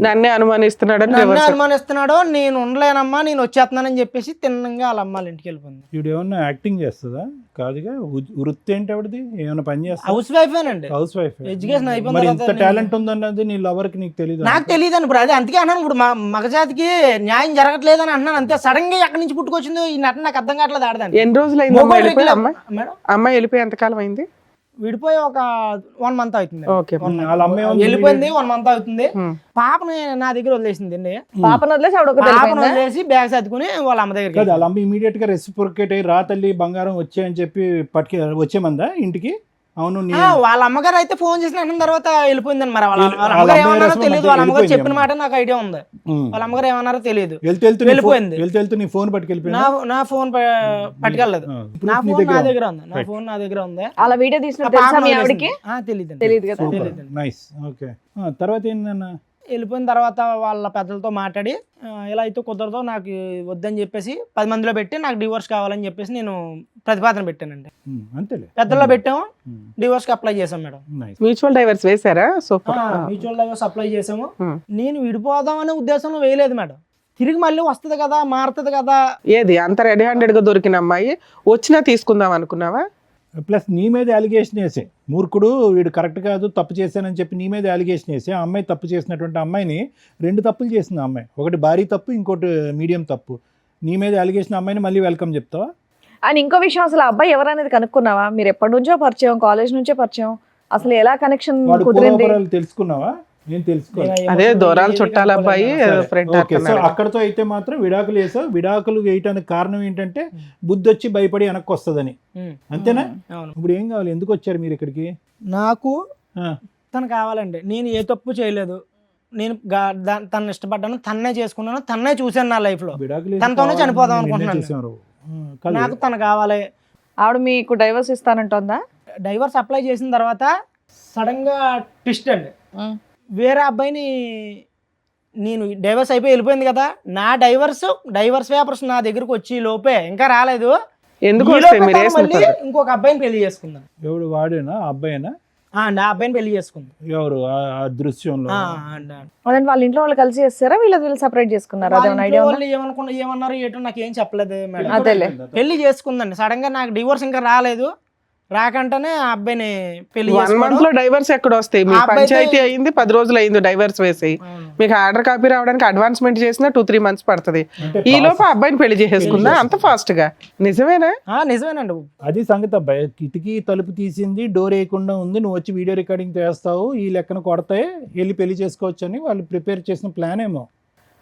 నన్నే అనుమానిస్తున్నాడని నన్ను అనుమానిస్తున్నాడో, నేను ఉండలేనమ్మా, నేను వచ్చేస్తున్నానని చెప్పేసి తిన్నంగా వాళ్ళ అమ్మాళ్ళ ఇంటికి వెళ్ళిపోయింది. వీడు ఏమన్నా యాక్టింగ్ చేస్తుందా? కాదుగా, వృత్తి ఏంటి ఆవిడది? ఏమైనా పని చేస్తా? హౌస్ వైఫేనండి. Housewife. ఎడ్యుకేషన్ అయిపోయింది. మరి ఇంత టాలెంట్ ఉందన్నది నీ లవర్ కి నీకు తెలియదు? నాకు తెలియదు ఇప్పుడు. అదే అందుకే అన్నాను, ఇప్పుడు మగజాతికి న్యాయం జరగట్లేదు అని అంటున్నాను అంతే. సడన్ గా ఎక్కడి నుంచి పుట్టుకొచ్చిందో ఈ నటన నాకు అర్థం కావట్లేదు. ఆడదాన్ని ఎన్ని రోజులు అయింది మేడం? అమ్మాయి వెళ్ళిపోయి ఎంతకాలం అయింది? విడిపోయి ఒక 1 month అవుతుంది. ఓకే, వాళ్ళ అమ్మాయి ఏమో వెళ్ళిపోయింది, 1 month అవుతుంది. పాపని నా దగ్గర వదిలేసింది అండి. పాపను వదిలేసి ఆవిడ ఒకతే పాపను వెళ్ళిపోయిందా? వదిలేసి బ్యాగ్ సర్దుకుని వాళ్ళ అమ్మ దగ్గర. కాదు, వాళ్ళ అమ్మ ఇమీడియట్ గా రెసిప్రొకేట్ అయ్యి, రా తల్లి బంగారం వచ్చాయని చెప్పి వచ్చేమందా ఇంటికి? అవును. వాళ్ళ అమ్మగారు అయితే ఫోన్ చేసిన అంటున్న తర్వాత వెళ్ళిపోయిందని. మరి వాళ్ళ అమ్మగారు ఏమన్నారో తెలియదు. వాళ్ళ అమ్మగారు చెప్పిన మాట నాకు ఐడియా ఉంది. వాళ్ళ అమ్మగారు ఏమన్నారో తెలియదు. వెళ్ళిపోయింది. వెళ్తే నీ ఫోన్ పట్టుకెళ్ళిపోయింది. నా ఫోన్ పట్టుకెళ్ళలేదు. నా ఫోన్ నా దగ్గర ఉంది. నా ఫోన్ నా దగ్గర ఉంది. అలా వీడియో తీసిన తెలుసా మీ ఆవిడకి? తెలియదు కదా. నైస్. ఓకే, తర్వాత ఏంటన్నా? వెళ్ళిపోయిన తర్వాత వాళ్ళ పెద్దలతో మాట్లాడి, ఇలా అయితే కుదరదో, నాకు వద్దని చెప్పేసి 10 మందిలో పెట్టి నాకు డివోర్స్ కావాలని చెప్పేసి నేను ప్రతిపాదన పెట్టానండి. అంతేలే, పెద్దల్లో పెట్టాము, డివోర్స్ కి అప్లై చేసాం మేడం. మ్యూచువల్ డైవర్స్ వేసారా? సూపర్. మ్యూచువల్ డైవర్స్ అప్లై చేసాము. నేను విడిపోదాం అనే ఉద్దేశంలో వేయలేదు మేడం. తిరిగి మళ్ళీ వస్తుంది కదా, మారుతుంది కదా. ఏది అంత రెడీ హ్యాండెడ్ గా దొరికిన అమ్మాయి వచ్చినా తీసుకుందాం అనుకున్నావా? ప్లస్ నీ మీద అలిగేషన్ వేసే, మూర్ఖుడు వీడు కరెక్ట్ కాదు, తప్పు చేశానని చెప్పి నీ మీద అలిగేషన్ వేసి, ఆ అమ్మాయి తప్పు చేసినటువంటి అమ్మాయిని 2 తప్పులు చేసింది ఆ అమ్మాయి. ఒకటి భారీ తప్పు, ఇంకోటి మీడియం తప్పు. నీ మీద అలిగేషన్ అమ్మాయిని మళ్ళీ వెల్కమ్ చెప్తావా? అండ్ ఇంకో విషయం, అసలు ఆ అబ్బాయి ఎవరనేది కనుక్కున్నావా? మీరు ఎప్పటి నుంచో పరిచయం, కాలేజ్ నుంచే పరిచయం, అసలు ఎలా కనెక్షన్ వాడు కుదిరింది? పూర్వపరాలు తెలుసుకున్నావా? నేను తెలుసుకోవాలి. అదే దూరాలు చుట్టాల అబ్బాయి ఫ్రెండ్. ఓకే, సో అక్కడతో అయితే మాత్రం విడాకులు వేసావు. విడాకులు వేయటానికి కారణం ఏంటంటే బుద్ధి వచ్చి భయపడి వెనక్కి వస్తుందని, అంతేనా? ఇప్పుడు ఏం కావాలి? ఎందుకు వచ్చారు మీరు ఇక్కడికి? నాకు తను కావాలండి. నేను ఏ తప్పు చేయలేదు. నేను తను ఇష్టపడ్డాను, తన్నే చేసుకున్నాను, తన్నే చూశాను నా లైఫ్ లో. తనతోనే చనిపోదాం అనుకుంటున్నాను. నాకు తను కావాలి. ఆవిడ మీకు డైవర్స్ ఇస్తానంటుందా? డైవర్స్ అప్లై చేసిన తర్వాత సడన్ గా ట్విస్ట్ అండి. వేరే అబ్బాయిని, నేను డైవర్స్ అయిపోయి వెళ్ళిపోయింది కదా, నా డైవర్స్ పేపర్స్ నా దగ్గరకు వచ్చి లోపే, ఇంకా రాలేదు, ఎందుకు మళ్ళీ ఇంకొక అబ్బాయిని పెళ్లి చేసుకుందాం. ఎవడు? వాడేనా? అబ్బాయినా? నా అబ్బాయిని పెళ్లి చేసుకుందాం. ఎవరు ఆ దృశ్యంలో? అదంటే వాళ్ళ ఇంట్లో వాళ్ళు కలిసి చేస్తారా, వీళ్ళు సపరేట్ చేసుకున్నారా? అదేమన్నా ఐడియా ఉందా? ఏమన్నారు ఏటో నాకు ఏం చెప్పలేదు మేడం. అదేలే, పెళ్లి చేసుకుందండి. సడన్ గా నాకు డివోర్స్ ఇంకా రాలేదు, రాకంటేనే ఆ అబ్బాయిని పెళ్లి 1 month లో డైవర్స్ ఎక్కడ వస్తాయి? మీ పంచాయతీ అయింది 10 రోజులు అయింది డైవర్స్ వేసి, మీకు ఆర్డర్ కాపీ రావడానికి అడ్వాన్స్మెంట్ చేసినా 2-3 months పడుతుంది. ఈ లోపు అబ్బాయిని పెళ్లి చేసేసుకుందా అంత ఫాస్ట్ గా? నిజమేనా? నిజమేనండి. అది సంగతి. అబ్బాయి కిటికీ తలుపు తీసింది, డోర్ వేయకుండా ఉంది, నువ్వు వచ్చి వీడియో రికార్డింగ్ చేస్తావు, ఈ లెక్కన కొడతాయి, వెళ్ళి పెళ్లి చేసుకోవచ్చు అని వాళ్ళు ప్రిపేర్ చేసిన ప్లాన్ ఏమో.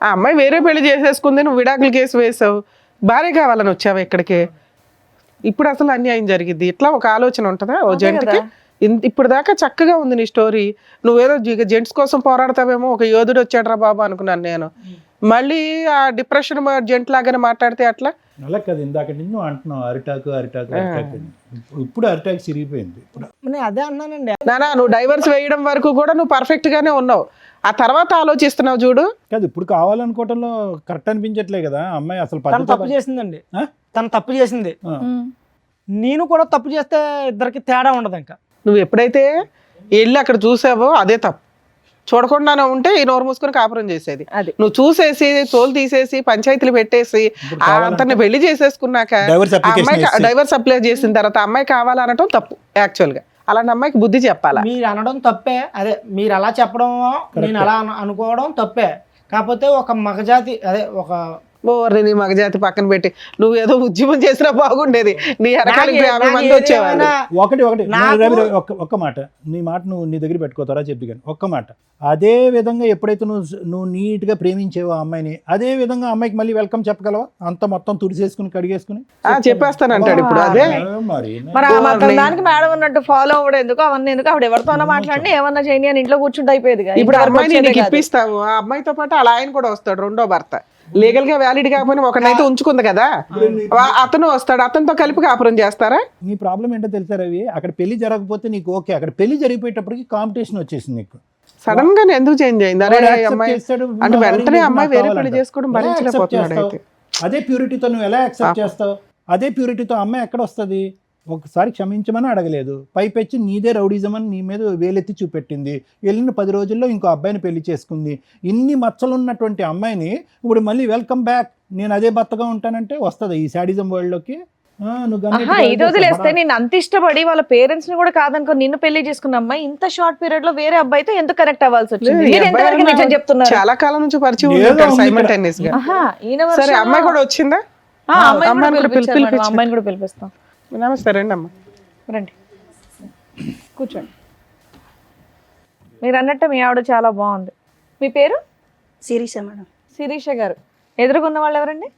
ఆ అమ్మాయి వేరే పెళ్లి చేసేసుకుంది, నువ్వు విడాకుల కేసు వేసావు, భార్య కావాలని వచ్చావు ఇక్కడికి. ఇప్పుడు అసలు అన్యాయం జరిగింది. ఇట్లా ఒక ఆలోచన ఉంటుందా ఓ జంటకి? ఇప్పుడు దాకా చక్కగా ఉంది నీ స్టోరీ. నువ్వేదో జెంట్స్ కోసం పోరాడతావేమో, ఒక యోధుడు వచ్చాడు రా బాబు అనుకున్నాను నేను. మళ్ళీ ఆ డిప్రెషన్ జెంట్ లాగానే మాట్లాడితే అట్లా? అలా కదా, ఇందాక నుంచి నువ్వు అంటున్నావు అరిటాకు. ఇప్పుడు అరిటాకు సిరిగిపోయింది. నేను అదే అన్నానండి. నానా, నువ్వు డైవర్స్ వేయడం వరకు కూడా నువ్వు పర్ఫెక్ట్ గానే ఉన్నావు, ఆ తర్వాత ఆలోచిస్తున్నావు చూడు. కాదు, ఇప్పుడు కావాలనుకోవటంలో కరెక్ట్ అనిపించట్లే కదా అమ్మాయి. అసలు తప్పు చేసిందండి, తను తప్పు చేసింది. నేను కూడా తప్పు చేస్తే ఇద్దరికి తేడా ఉండదు. ఇంకా నువ్వు ఎప్పుడైతే వెళ్ళి అక్కడ చూసావో అదే తప్పు. చూడకుండానే ఉంటే ఈ నోరు మూసుకొని కాపురం చేసేది. నువ్వు చూసేసి తోలు తీసేసి పంచాయతీలు పెట్టేసి అంతని పెళ్లి చేసేసుకున్నాక అమ్మాయి డైవర్స్ అప్లై చేసిన తర్వాత అమ్మాయి కావాలనటం తప్పు. యాక్చువల్ గా అలాంటి అమ్మాయికి బుద్ధి చెప్పాలా? మీరు అనడం తప్పే, అదే మీరు అలా చెప్పడం, నేను అలా అనుకోవడం తప్పే. కాకపోతే ఒక మగజాతి, అదే ఒక ఓర్ని నీ మగజాతి పక్కన పెట్టి నువ్వు ఏదో ఉద్యమం చేసినా బాగుండేది, నీ అరకాలకి 50 మంది వచ్చేవాళ్ళు. ఒకటి రవి, ఒక్క మాట నీ మాట నువ్వు నీ దగ్గర పెట్టుకోతారా చెప్పి కానీ ఒక్క మాట. అదే విధంగా ఎప్పుడైతే నువ్వు నీట్ గా ప్రేమించేవో ఆ అమ్మాయిని, అదే విధంగా అమ్మాయికి మళ్ళీ వెల్కమ్ చెప్పగలవా? అంత మొత్తం తుడిసేసుకుని కడిగేసుకుని చెప్పేస్తానంటాడు ఇప్పుడు. అదే మరి మరి దానికి మేడం ఉన్నట్టు ఫాలో అవ్వడం ఎందుకు, అవన్నీ ఎందుకు? ఆవిడ ఎవరితోనో మాట్లాడి ఏమన్నా చేయని అని ఇంట్లో కూర్చుంటే అయిపోయేది. ఇప్పుడు అమ్మాయిని నీకు ఇప్పిస్తాము, ఆ అమ్మాయితో పాటు అలా ఆయన కూడా వస్తాడు, రెండో భర్త. లీగల్ గా వ్యాలిడ్ కాకపోయినా ఒకనైతే ఉంచుకుంది కదా, అతను వస్తాడు, అతనితో కలిపి కాపురం చేస్తారా? నీ ప్రాబ్లం ఏంటో తెలుసా రవి, అక్కడ పెళ్లి జరగకపోతే నీకు ఓకే, అక్కడ పెళ్లి జరిగిపోయేటప్పటికి కాంపిటీషన్ వచ్చేసింది నీకు. సడన్ గా ఎందుకు చేంజ్ అయింది? అరే వాడు accept అమ్మాయి చేస్తాడు, అంటే నా వెంటనే వాడిని అమ్మాయి నాకు వేరే కావాలంట. పెళ్లి చేసుకోవడం ఎలా accept భరించలేకపోతున్నాడు చేస్తావు? అయితే. అదే ప్యూరిటీతో నువ్వు ఎలా యాక్సెప్ట్ చేస్తావు? అదే ప్యూరిటీతో అమ్మాయి ఎక్కడ వస్తుంది? ఒకసారి క్షమించమని అడగలేదు, పైపెచ్చి నీదే రౌడీజం అని నీ మీద వేలెత్తి చూపెట్టింది. వెళ్ళిన 10 రోజుల్లో ఇంకో అబ్బాయిని పెళ్లి చేసుకుంది. ఇన్ని మచ్చలున్నటువంటి అమ్మాయిని ఇప్పుడు మళ్ళీ వెల్కమ్ బ్యాక్, నేను అదే భర్తగా ఉంటానంటే వస్తుంది ఈ శాడిజం వరల్డ్ లోకి? ఇది వదిలేస్తే నేను అంత ఇష్టపడి వాళ్ళ పేరెంట్స్ ని కూడా కాదనుకో నిన్ను పెళ్లి చేసుకున్న అమ్మాయి ఇంత షార్ట్ పీరియడ్ లో వేరే అబ్బాయితో ఎందుకు కనెక్ట్ అవ్వాల్సి వచ్చింది? లేదు, మీరు ఈ ఎంతవరకు అబ్బాయి నిజం చెప్తున్నారు? చాలా కాలం నుంచి పరిచయం ఏదో ఉంటాడు ఉంది simultaneous గా. ఈయన సరే version లో- అమ్మాయి కూడా వచ్చిందా? అమ్మాయిని కూడా పిలిపించారు మేడం, పిలిపించు. అమ్మాయిని కూడా పిలిపిస్తాం. నమస్తే రండి అమ్మ. రండి కూర్చోండి. మీరు అన్నట్టు మీ ఆవిడ చాలా బాగుంది. మీ పేరు? శిరీష మేడం. శిరీష గారు. ఎదురుగున్న వాళ్ళు ఎవరండి?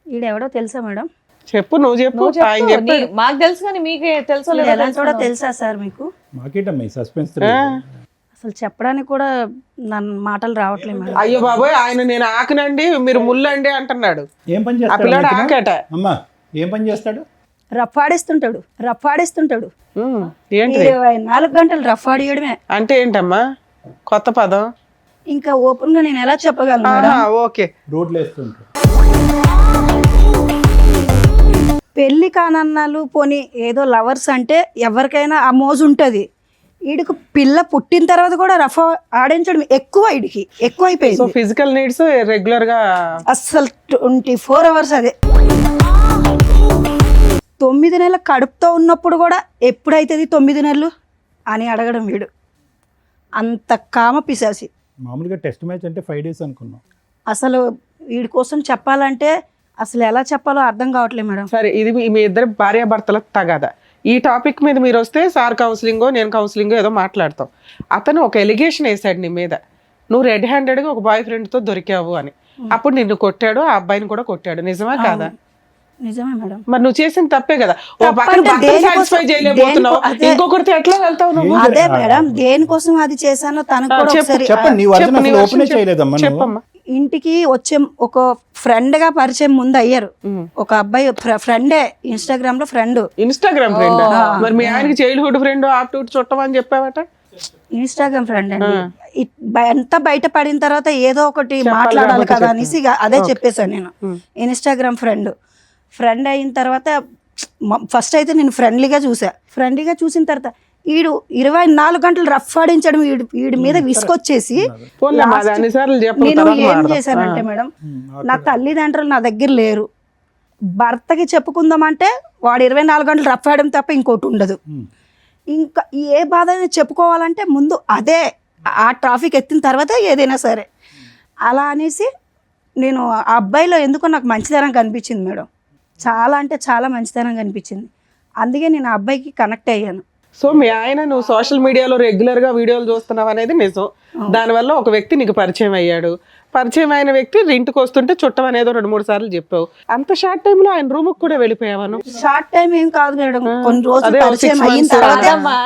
ఈడెవడో తెలుసా మేడం? చెప్పు, నువ్వు చెప్పు. నువ్వు చెప్పు. ఆయన చెప్పాడు. మాకు తెలుసు కానీ మీకే తెలుసో ఈడు లేదో ఎలాంటి కూడా తెలుసుకుందాం. తెలుసా సార్ మీకు? మాకేటమ్మా సస్పెన్స్? అసలు చెప్పడానికి కూడా నన్ను మాటలు రావట్లేదు మేడం. అయ్యో బాబోయ్, ఆయన నేను ఆకనండి మీరు ముల్లండి అంటున్నాడు. ఏం పని ఆ పిల్లాడు చేస్తాడు ఆకట. అమ్మా? ఏం పని చేస్తాడు? రఫాడిస్తుంటాడు. ఏంటి 24 గంటలు రఫాడియడమే. అంటే ఏంటమ్మా కొత్త పదం? ఇంకా ఓపెన్ గా నేను ఎలా చెప్పగలను మేడం? ఓకే. రోడ్లు వేస్తుంటాడు. పెళ్లి కానన్నాలు పోనీ ఏదో లవర్స్ అంటే ఎవరికైనా ఆ మోజు ఉంటుంది. వీడికి పిల్ల పుట్టిన తర్వాత కూడా రఫ్ ఆడించడం వీడికి సో ఎక్కువైపోయింది. ఫిజికల్ నీడ్స్ రెగ్యులర్ గా అస్సలు 24 hours అదే. 9 నెలల కడుపుతో ఉన్నప్పుడు కూడా ఎప్పుడైతుంది 9 నెలలు అని అడగడం వీడు. అంత కామ పిశాసి. మామూలుగా టెస్ట్ మ్యాచ్ అంటే 5 days అనుకున్నాం. అసలు వీడి కోసం చెప్పాలంటే అసలు ఎలా చెప్పాలో అర్థం కావట్లేదు మేడం. సరే, ఇది మీ ఇద్దరు భార్యాభర్తల తగాదా. ఈ టాపిక్ మీద మీరు వస్తే సార్ కౌన్సిలింగో నేను కౌన్సిలింగో ఏదో మాట్లాడతాం. అతను ఒక ఎలిగేషన్ వేసాడు నీ మీద, నువ్వు రెడ్ హ్యాండెడ్గా ఒక బాయ్ ఫ్రెండ్తో దొరికావు అని. అప్పుడు నిన్ను కొట్టాడు, ఆ అబ్బాయిని కూడా కొట్టాడు. నిజమా కాదా? నిజమే మేడం. మరి నువ్వు చేసిన తప్పే కదా. ఓ పక్కన తప్పంటే భర్తను దేనికోసం- సాటిస్ఫై చేయలేకపోతున్నావు, అదే. ఇంకొకరితో ఎట్లా వెళ్తావు నువ్వు? అదే మేడం, దేనికోసం అది చేశానో తనకు కూడా ఒకసారి చెప్పండి, నీ వర్జన్ నీ అసలు version ఓపెనే చేయలేదమ్మా నువ్వు. చెప్పమ్మా. ఇంటికి వచ్చే ఒక ఫ్రెండ్ గా పరిచయం ముందు అయ్యారు. ఒక అబ్బాయి ఫ్రెండే, ఇన్స్టాగ్రామ్ లో ఫ్రెండ్. Instagram friend? మరి మీ ఆయనకి చైల్డ్హుడ్ ఫ్రెండ్ ఆప్టూట్ చుట్టం అని చెప్పావట. ఇన్స్టాగ్రామ్ ఫ్రెండ్ అండి. ఎంత బయట పడిన తర్వాత ఏదో ఒకటి మాట్లాడాలి కదా అనేసి ఇక అదే చెప్పేశాను నేను. ఇన్స్టాగ్రామ్ ఫ్రెండ్ అయిన తర్వాత ఫస్ట్ అయితే నేను ఫ్రెండ్లీగా చూసిన తర్వాత వీడు 24 గంటలు రఫ్ ఆడించడం వీడి మీద విసుకొచ్చేసి పోన్లే, మాది అన్నిసార్లు చెప్పను, నేను తర్వాత ఏం మాట్లాడదాం. చేశానంటే మేడం, నా తల్లిదండ్రులు నా దగ్గర లేరు, భర్తకి చెప్పుకుందామంటే వాడు 24 గంటలు రఫ్ ఆడడం తప్ప ఇంకోటి ఉండదు. ఇంకా ఏ బాధ అయినా చెప్పుకోవాలంటే ముందు అదే ఆ ట్రాఫిక్ ఎత్తిన తర్వాత ఏదైనా సరే అలా అనేసి నేను ఆ అబ్బాయిలో ఎందుకో నాకు మంచితనం కనిపించింది మేడం. చాలా అంటే చాలా మంచితనం కనిపించింది. అందుకే నేను ఆ అబ్బాయికి కనెక్ట్ అయ్యాను. సో మీ ఆయన నువ్వు సోషల్ మీడియాలో రెగ్యులర్ గా వీడియోలు చూస్తున్నావు అనేది నిజం. దానివల్ల ఒక వ్యక్తి నీకు పరిచయం అయ్యాడు. పరిచయం అయిన వ్యక్తి ఇంటికి వస్తుంటే చుట్టం అనేదో 2-3 సార్లు చెప్పావు. అంత షార్ట్ టైమ్ లో ఆయన రూమ్ కూడా వెళ్ళిపోయావా నువ్వు? షార్ట్ టైం ఏం కాదు మేడం, కొన్ని రోజులు అదే, పరిచయం 6 అయిన months. తర్వాత అమ్మా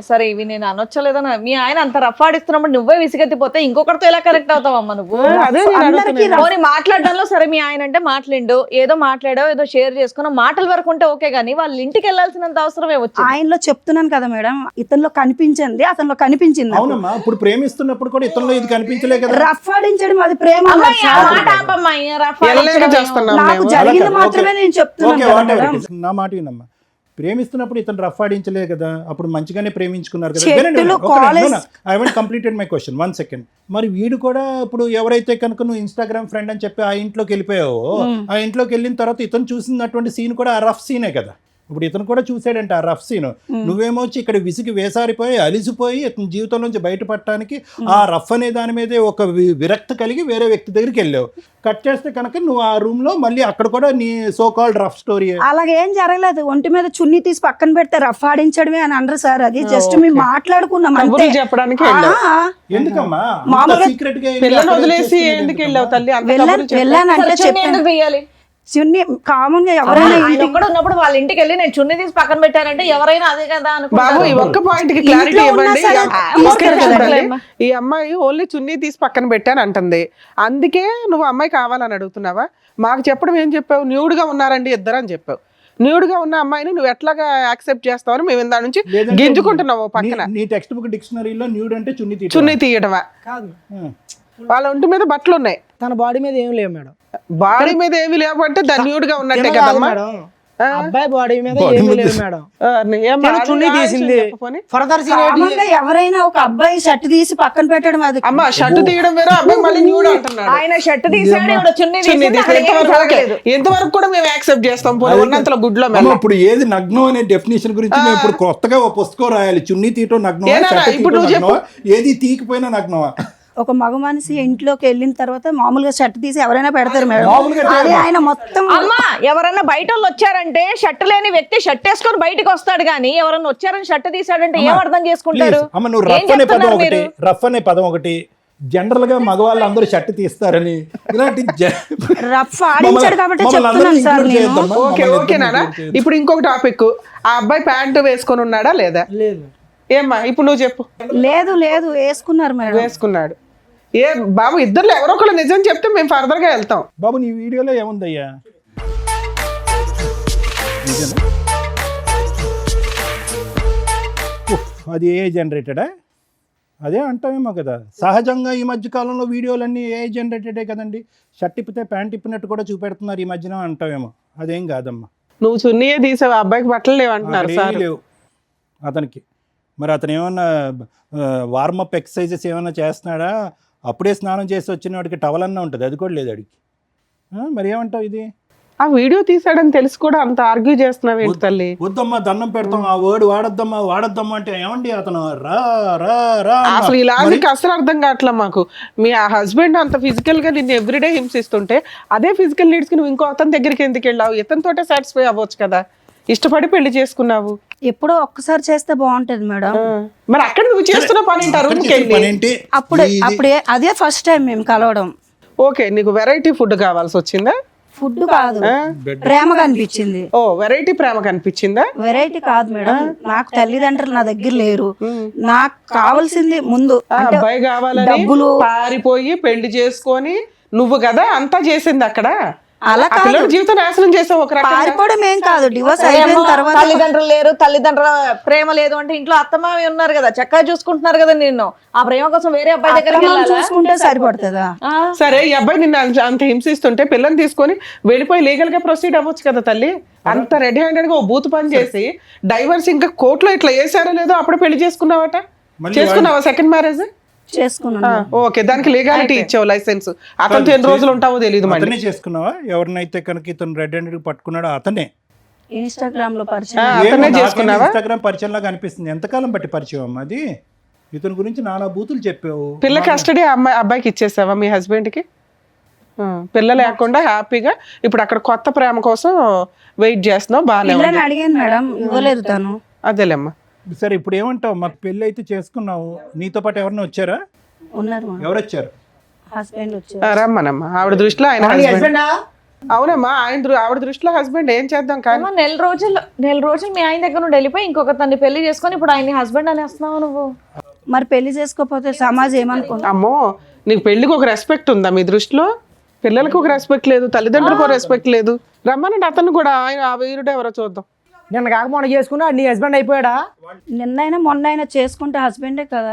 సరే ఇవి నేను అనొచ్చలేదా? మీ ఆయన అంత రఫ్ ఆడిస్తున్నప్పుడు నువ్వే విసిగెత్తిపోతే ఇంకొకరితో ఎలా కనెక్ట్ అవుతావమ్మా నువ్వు? అదే నేను అందరికీ అడుగుతున్నా. పోనీ మాట్లాడడంలో సరే మీ ఆయన అంటే మాట్లాడిండు, ఏదో మాట్లాడావు, ఏదో షేర్ చేసుకున్నావు, మాటల వరకు ఉంటే ఓకే, కానీ వాళ్ళ ఇంటికి వెళ్ళాల్సినంత అవసరమే వచ్చింది. ఆయనలో చెప్తున్నాను కదా మేడం, ఇతనిలో కనిపించింది, అతనిలో కనిపించింది. అవునమ్మా, ఇప్పుడు ప్రేమిస్తున్నప్పుడు కూడా ఇతరులో ఇది కనిపించలే కదా. రఫ్ ఆడించడం అది ప్రేమ అమ్మాయి, అన్నారు ఆ సార్. మాట ఆపమ్మా, ఈ రఫ్ ఎల్లేగా ఆడించడం చేస్తున్నాం నాకు మేము. జరిగింది మాత్రమే నేను చెప్తున్నాను ఓకే, కదా whatever మేడం. it is. నా మాట వినమ్మా, ప్రేమిస్తున్నప్పుడు ఇతను రఫ్ ఆడించలే కదా, అప్పుడు మంచిగానే ప్రేమించుకున్నారు కదా. చెట్టులు, college I want completed my question, 1 second. మరి వీడు కూడా ఇప్పుడు ఎవరైతే కనుక నువ్వు ఇన్స్టాగ్రామ్ ఫ్రెండ్ అని చెప్పి ఆ ఇంట్లోకి వెళ్ళిపోయావో, ఆ ఇంట్లోకి వెళ్ళిన తర్వాత ఇతను చూసినటువంటి సీన్ కూడా ఆ రఫ్ సీనే కదా. ఇప్పుడు ఇతను కూడా చూసాడంట ఆ రఫ్ సీన్. నువ్వేమో వచ్చి ఇక్కడ విసిగి వేసారిపోయి అలిసిపోయి ఇతని జీవితం నుంచి బయటపడటానికి ఆ రఫ్ అనే దాని మీదే ఒక విరక్తి కలిగి వేరే వ్యక్తి దగ్గరికి వెళ్ళావు. కట్ చేస్తే కనుక నువ్వు ఆ రూమ్ లో మళ్ళీ అక్కడ కూడా నీ సో కాల్డ్ రఫ్ స్టోరీ. అలాగేం జరగలేదు. ఒంటి మీద చున్నీ తీసి పక్కన పెడితే రఫ్ ఆడించడమే అని అనరు సార్. అది జస్ట్ మేము మాట్లాడుకున్నాం అంతే. కబుర్లు చెప్పడానికి వెళ్ళావు. ఎందుకమ్మా మామూలుగా సీక్రెట్ గా పిల్లలు వదిలేసి ఎందుకు వెళ్ళావు తల్లి? అంత కబుర్లు చెప్పు. వెళ్ళానంటే చున్నీ ఎందుకు తీయాలి? చున్నీ కామన్ గా ఎవరైనా ఆయన ఒక్కడు ఉన్నప్పుడు వాళ్ళ ఇంటికి వెళ్ళి నేను చున్నీ తీసి పక్కన పెట్టానంటే ఎవరైనా అదే కదా బాబు ఈ ఒక్క పాయింట్ కి క్లారిటీ ఇంట్లో ఉన్నా ఇవ్వండి. సరే ఒకే నిమిషం తీసుకెళ్ళగలరు. తల్లి. ఈ అమ్మాయి ఓన్లీ చున్నీ తీసి పక్కన పెట్టాను అంటుంది. అందుకే నువ్వు అమ్మాయి కావాలని అడుగుతున్నావా? మాకు చెప్పడం ఏం చెప్పావు? న్యూడ్ గా ఉన్నారండి ఇద్దరు అని చెప్పావు. న్యూడ్ గా ఉన్న అమ్మాయిని నువ్వు ఎట్లాగా యాక్సెప్ట్ చేస్తావని మేము ఇందా నుంచి గింజుకుంటున్నావు పక్కన. నీ టెక్స్ట్ బుక్ డిక్షనరీలో న్యూడ్ అంటే చున్నీ తీయడమా? కాదు, వాళ్ళ ఒంటి మీద బట్టలు ఉన్నాయి, తన బాడీ మీద ఏం లేవు మేడం. బాడీ మీద ఏమి లేవంటే దాని న్యూడ్ గా ఉన్నట్టే తిన కాదు కదమ్మా. మేడం, అబ్బాయి బాడీ మీద ఏమీ లేవు మేడం. చున్నీ తీసింది. ఫర్దర్ కామన్ గా ఎవరైనా ఒక అబ్బాయి షర్ట్ తీసి పక్కన పెట్టడం అది అమ్మ షర్ట్ తీయడం వేరే, అబ్బాయి మళ్ళీ న్యూడ్ అంటున్నాడు. ఆయన షర్ట్ తీసాడు, ఈవిడ చున్నీ చున్నీ తీసింది, తీసి అక్కడ ఏం ఎంతవరకు జరగలేదు. ఎంతవరకు కూడా మేము యాక్సెప్ట్ చేస్తాం. పోనీ ఉన్నంతలో గుడ్లో మెల్ల. ఇప్పుడు ఏది నగ్నం అనే డెఫినేషన్ గురించి మేము ఇప్పుడు కొత్తగా ఒక పుస్తకం రాయాలి. చున్నీ తీయటం నగ్నం, ఏనా ఇప్పుడు నువ్వు చెప్పు. ఏది తీయకపోయినా నగ్నమా? ఒక మగ మనిషి ఇంట్లోకి వెళ్ళిన తర్వాత మామూలుగా షర్ట్ తీసి ఎవరైనా పెడతారు మేడం. మామూలుగా అదే ఆయన మొత్తం అమ్మా ఎవరన్నా బయట వాళ్ళు వచ్చారంటే షర్ట్ లేని వ్యక్తి షర్ట్ వేసుకొని బయటకు వస్తాడు కానీ ఎవరన్నా వచ్చారని షర్ట్ తీసాడంటే ఏం అర్థం చేసుకుంటారు? Please, అమ్మ నువ్వు ఏం రఫ్ అనే పదం చెప్తున్నారు ఒకటి, మీరు? రఫ్ అనే పదం ఒకటి, జనరల్ గా మగవాళ్ళు అందరూ షర్ట్ తీస్తారని ఇలాంటి రఫ్ ఆడించాడు కాబట్టి చెప్తున్నాను సార్ నేను. ఓకే ఓకే నాన్న. ఇప్పుడు ఇంకొక టాపిక్, ఆ అబ్బాయి ప్యాంటు వేసుకొని ఉన్నాడా లేదా? లేదు. ఏమ్మా ఇప్పుడు నువ్వు చెప్పు. లేదు లేదు వేసుకున్నారు మేడం. వేసుకున్నాడు. ఏ బాబు ఇద్దరు ఎవరో ఒకళ్ళు నిజం చెప్తే మేము ఫర్దర్ గా వెళ్తాం. బాబు నీ వీడియోలో ఏముందయ్యా? నిజమే? ఉఫ్, అది ఏ జనరేటెడా? అదే అంటామేమో కదా. సహజంగా ఈ మధ్య కాలంలో వీడియోలన్నీ ఏ జనరేటెడే కదండి. షర్ట్ ఇప్పితే ప్యాంట్ ఇప్పినట్టు కూడా చూపెడుతున్నారు ఈ మధ్యన అంటామేమో. అదేం కాదమ్మా. నువ్వు చున్నీయే తీసావు, అబ్బాయికి బట్టలు లేవంటున్నారు అక్కడ సార్. ఏమీ లేవు అతనికి. మరి అతను ఏమన్నా వార్మప్ ఎక్సర్సైజెస్ ఏమైనా చేస్తున్నాడా? అప్పుడే స్నానం చేసి వచ్చిన వాడికి టవల్ అన్నా ఉంటుంది, అది కూడా లేదు అడిగి. మరి ఏమంటావు ఇది? ఆ వీడియో తీసాడని తెలిసి కూడా అంత ఆర్గ్యూ చేస్తున్నావు ఏంటి తల్లి? వద్దమ్మా దండం పెడతాం, ఆ వర్డ్ వాడద్దమ్మా అంటే ఏమండి అతను రా రా రా అన్నా. అసలు ఈ లాజిక్ అసలు అర్థం కావట్లే మాకు. మీ ఆ హస్బెండ్ అంత ఫిజికల్ గా నిన్ను ఎవ్రీడే హింసిస్తుంటే అదే ఫిజికల్ నీడ్స్ కి నువ్వు ఇంకో అతని దగ్గరికి ఎందుకు వెళ్ళావు? ఇతనితోటే సాటిస్ఫై అవ్వచ్చు కదా. ఇష్టపడి పెళ్లి చేసుకున్నావు. ఎప్పుడో ఒక్కసారి చేస్తే బాగుంటది మేడం. మరి అక్కడ నువ్వు చేస్తున్న పని ఏంటి? ఆ అక్కడ రూమ్కి చేసే వెళ్ళి. పని ఏంటి? అప్పుడే అదే ఫస్ట్ టైం మేము కలవడం. ఓకే నీకు వెరైటీ ఫుడ్ కావాల్సి వచ్చిందా? ఫుడ్ కాదు, ప్రేమగా అనిపించింది. ఓ వెరైటీ ప్రేమ కనిపించిందా? వెరైటీ కాదు మేడం, నాకు తల్లిదండ్రులు నా దగ్గర లేరు. నాకు కావాల్సింది ముందు ఆ అంటే అబ్బాయి కావాలని డబ్బులు. పారిపోయి పెళ్లి చేసుకొని నువ్వు కదా అంతా చేసింది అక్కడ. అలా ఆ పిల్లల జీవితం నాశనం చేసావు ఒక రకంగా. పారిపోవడం ఏం కాదు, డివోర్స్ అయిపోయిన ఏమో, తర్వాత తల్లిదండ్రులు లేరు, తల్లిదండ్రుల ప్రేమ లేదు అంటే ఇంట్లో అత్తమావి ఉన్నారు కదా, చక్కగా చూసుకుంటున్నారు కదా నిన్ను. ఆ ప్రేమ కోసం వేరే అబ్బాయి దగ్గరికి అత్తమామని వెళ్ళాలా? చూసుకుంటే సరిపడుతుందా? సరే ఈ అబ్బాయి నిన్ను అంత హింసిస్తుంటే పిల్లని తీసుకొని వెళ్ళిపోయి లీగల్ గా ప్రొసీడ్ అవ్వచ్చు కదా తల్లి. అంత రెడీ హ్యాండెడ్ గా ఓ బూత్ పని చేసి డైవర్స్ ఇంకా కోర్టులో ఇట్లా వేసారో లేదో అప్పుడే పెళ్లి చేసుకున్నావట. చేసుకున్నావా సెకండ్ మ్యారేజ్? చేసుకున్నాను. ఓకే దానికి లీగాలిటీ ఇచ్చావు, లైసెన్స్. అతనితో ఎన్ని రోజులు ఉంటావో తెలియదు. మళ్ళీ అతనే చేసుకున్నావా? ఎవరినైతే కనుక ఇతను రెడ్ హ్యాండెడ్ పట్టుకున్నాడో అతనే. ఇన్స్టాగ్రామ్ లో పరిచయం. అతనే చేసుకున్నావా? ఇన్స్టాగ్రామ్ పరిచయం లాగా అనిపిస్తుంది. ఎంతకాలం బట్టి పరిచయం అమ్మా అది? ఇతని గురించి నానా బూతులు చెప్పావు. పిల్ల కస్టడీ అబ్బాయికి ఇచ్చేసావా మీ హస్బెండ్ కి? పిల్ల లేకుండా హ్యాపీగా ఇప్పుడు అక్కడ కొత్త ప్రేమ కోసం వెయిట్ చేస్తున్నావు. బాగానే ఉంది. పిల్లని అడిగాను మేడం, ఇవ్వలేదు తను. అదేలేమ్మా. సరే ఇప్పుడు ఏమంటావు? మాకు పెళ్ళి అయితే చేసుకున్నావు, నీతో పాటు ఎవరైనా వచ్చారా? ఉన్నారు మా ఎవరు వచ్చారు? హస్బెండ్ వచ్చారు. రమ్మనమ్మా. ఆవిడ దృష్టిలో ఆయన హస్బెండ్. అవునమ్మా ఆవిడ దృష్టిలో హస్బెండ్. ఏం చేద్దాం కానీ ఏమో, నెల రోజులు మీ ఆయన దగ్గర నుండి వెళ్ళిపోయి ఇంకొక తన్ని పెళ్లి చేసుకొని ఇప్పుడు ఆయన హస్బెండ్ అనేస్తున్నావు నువ్వు. మరి పెళ్లి చేసుకోకపోతే సమాజం ఏమనుకుంటా? అమ్మో నీకు పెళ్లికి ఒక రెస్పెక్ట్ ఉందా మీ దృష్టిలో? పిల్లలకు ఒక రెస్పెక్ట్ లేదు, తల్లిదండ్రులకు ఒక రెస్పెక్ట్ లేదు. రమ్మనండి అతను కూడా. ఆయన ఆ వీరుడు ఎవరో చూద్దాం. నిన్న కాక మొన్న చేసుకున్నా నీ హస్బెండ్ అయిపోయాడా? నిన్నైనా మొన్నైనా చేసుకుంటే హస్బెండే కదా.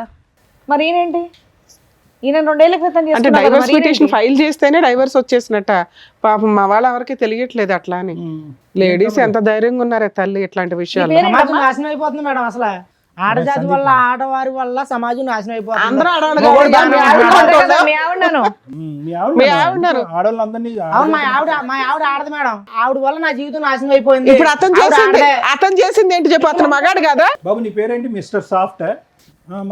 మరి ఈయనేంటి? ఈయన 2 ఏళ్ల క్రితం అంటే చేసుకున్నాడు కదా, డైవర్స్ మరి పిటిషన్ ఈయనేంటి? ఫైల్ చేస్తేనే డైవర్స్ వచ్చేసినట్ట. పాపం మా వాళ్ళ ఎవరికి తెలియట్లేదు అట్లా అని. లేడీస్ ఎంత ధైర్యంగా ఉన్నారే తల్లి ఇట్లాంటి విషయాలు. సమాజం నాశనం అయిపోతుంది మేడం. అసలు ఆడజాతి వల్ల ఆడవారి వల్ల సమాజం నాశనం అయిపోతుంది. అందరూ ఆడవాళ్ళు మొగోడు కాదు, బాగానే మీ ఆవిడ ఉంటాడు. కూడా ఉందా? మీ ఆవిడను మీ మీ ఆవిడ ఆడవాళ్ళందరినీ అవును, మా ఆవిడ ఆడదు మేడం. ఆవిడ వల్ల నా జీవితం నాశనం అయిపోయింది. ఇప్పుడు అతను చేసింది ఏంటి చెప్పు, అతను మగాడు కదా? బాబు నీ పేరేంటి? Mister soft.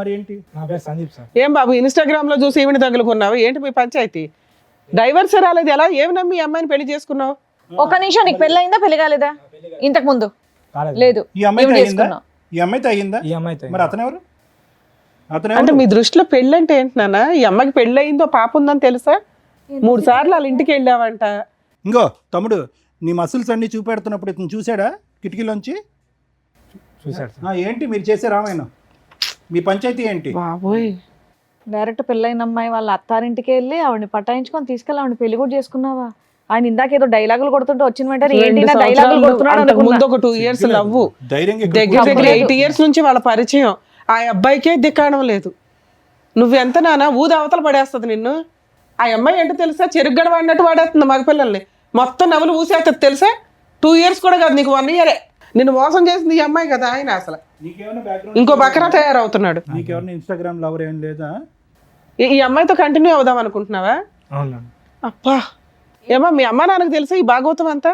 మరి ఏంటి? నా పేరు సందీప్ సార్. ఏం బాబు ఇన్స్టాగ్రామ్ లో చూసి ఈవిని తగులుకున్నావు ఏంటి మీ పంచాయతీ? డైవర్స్ రాలేదు, ఎలా ఏమి నమ్మి ఈ అమ్మాయిని పెళ్లి చేసుకున్నావు? ఒక నిమిషం, నీకు పెళ్ళి అయిందా పెళ్లి కాలేదా? ఇంతకు ముందు లేదు. ఈ అమ్మాయితో ఈవిడ అయ్యిందా? చేసుకున్నావు. ఈ అమ్మాయితో అయ్యిందా? ఈ అమ్మాయితో మరి అతనెవరు? అంటే మీ దృష్టిలో పెళ్ళి అంటే ఏంటి నాన్న? ఈ అమ్మాయికి పెళ్ళి అయిందో పాప ఉందని తెలుసా? 3 సార్లు వాళ్ళ ఇంటికి వెళ్ళావంట. ఇంకో తమ్ముడు, నీ మసిల్స్ అన్ని చూపెడుతున్నప్పుడు ఇతను చూసాడా కిటికీలోంచి? చూసాడు. ఏంటి మీరు చేసే రామాయణం? మీ పంచాయతీ ఏంటి? బాబోయ్, డైరెక్ట్ పెళ్ళైన అమ్మాయి వాళ్ళ అత్తారింటికి వెళ్ళి ఆవిడని పటాయించుకొని తీసుకెళ్ళి ఆవిడని పెళ్లి కూడా చేసుకున్నావా? ఆయన ఇందాక ఏదో డైలాగులు కొడుతుంటే వచ్చిన వెంటనే ఏంటి నా డైలాగులు కొడుతున్నాడు అంతకు అనుకున్నా. ముందు ఒక 2 years లవ్వు, ధైర్యంగా దగ్గర దగ్గర 8 years నుంచి వాళ్ళ పరిచయం. ఆ అబ్బాయికే దిక్కాడం లేదు. నువ్వెంత నాన్న ఊది అవతల పడేస్తుంది నిన్ను. ఆ అమ్మాయి ఏంటో తెలుసా, చెరుగ్గడ వాడినట్టు వాడేస్తుంది మగపిల్లల్ని. మొత్తం నవ్వులు ఊసేస్తుంది తెలుసా. 2 years కూడా కాదు, నీకు 1 year. నిన్ను మోసం చేసింది ఈ అమ్మాయి కదా. ఆయన అసలు నీకేమైనా బ్యాక్గ్రౌండ్? ఇంకో బకరా తయారవుతున్నాడు. నీకెవరైనా ఇన్స్టాగ్రామ్ లవర్ ఏం లేదా? ఈ అమ్మాయితో కంటిన్యూ అవుదాం అనుకుంటున్నావా? అవును. అప్పా, ఏమో మీ అమ్మ నాన్నకు తెలుసా ఈ భాగవతం అంతా?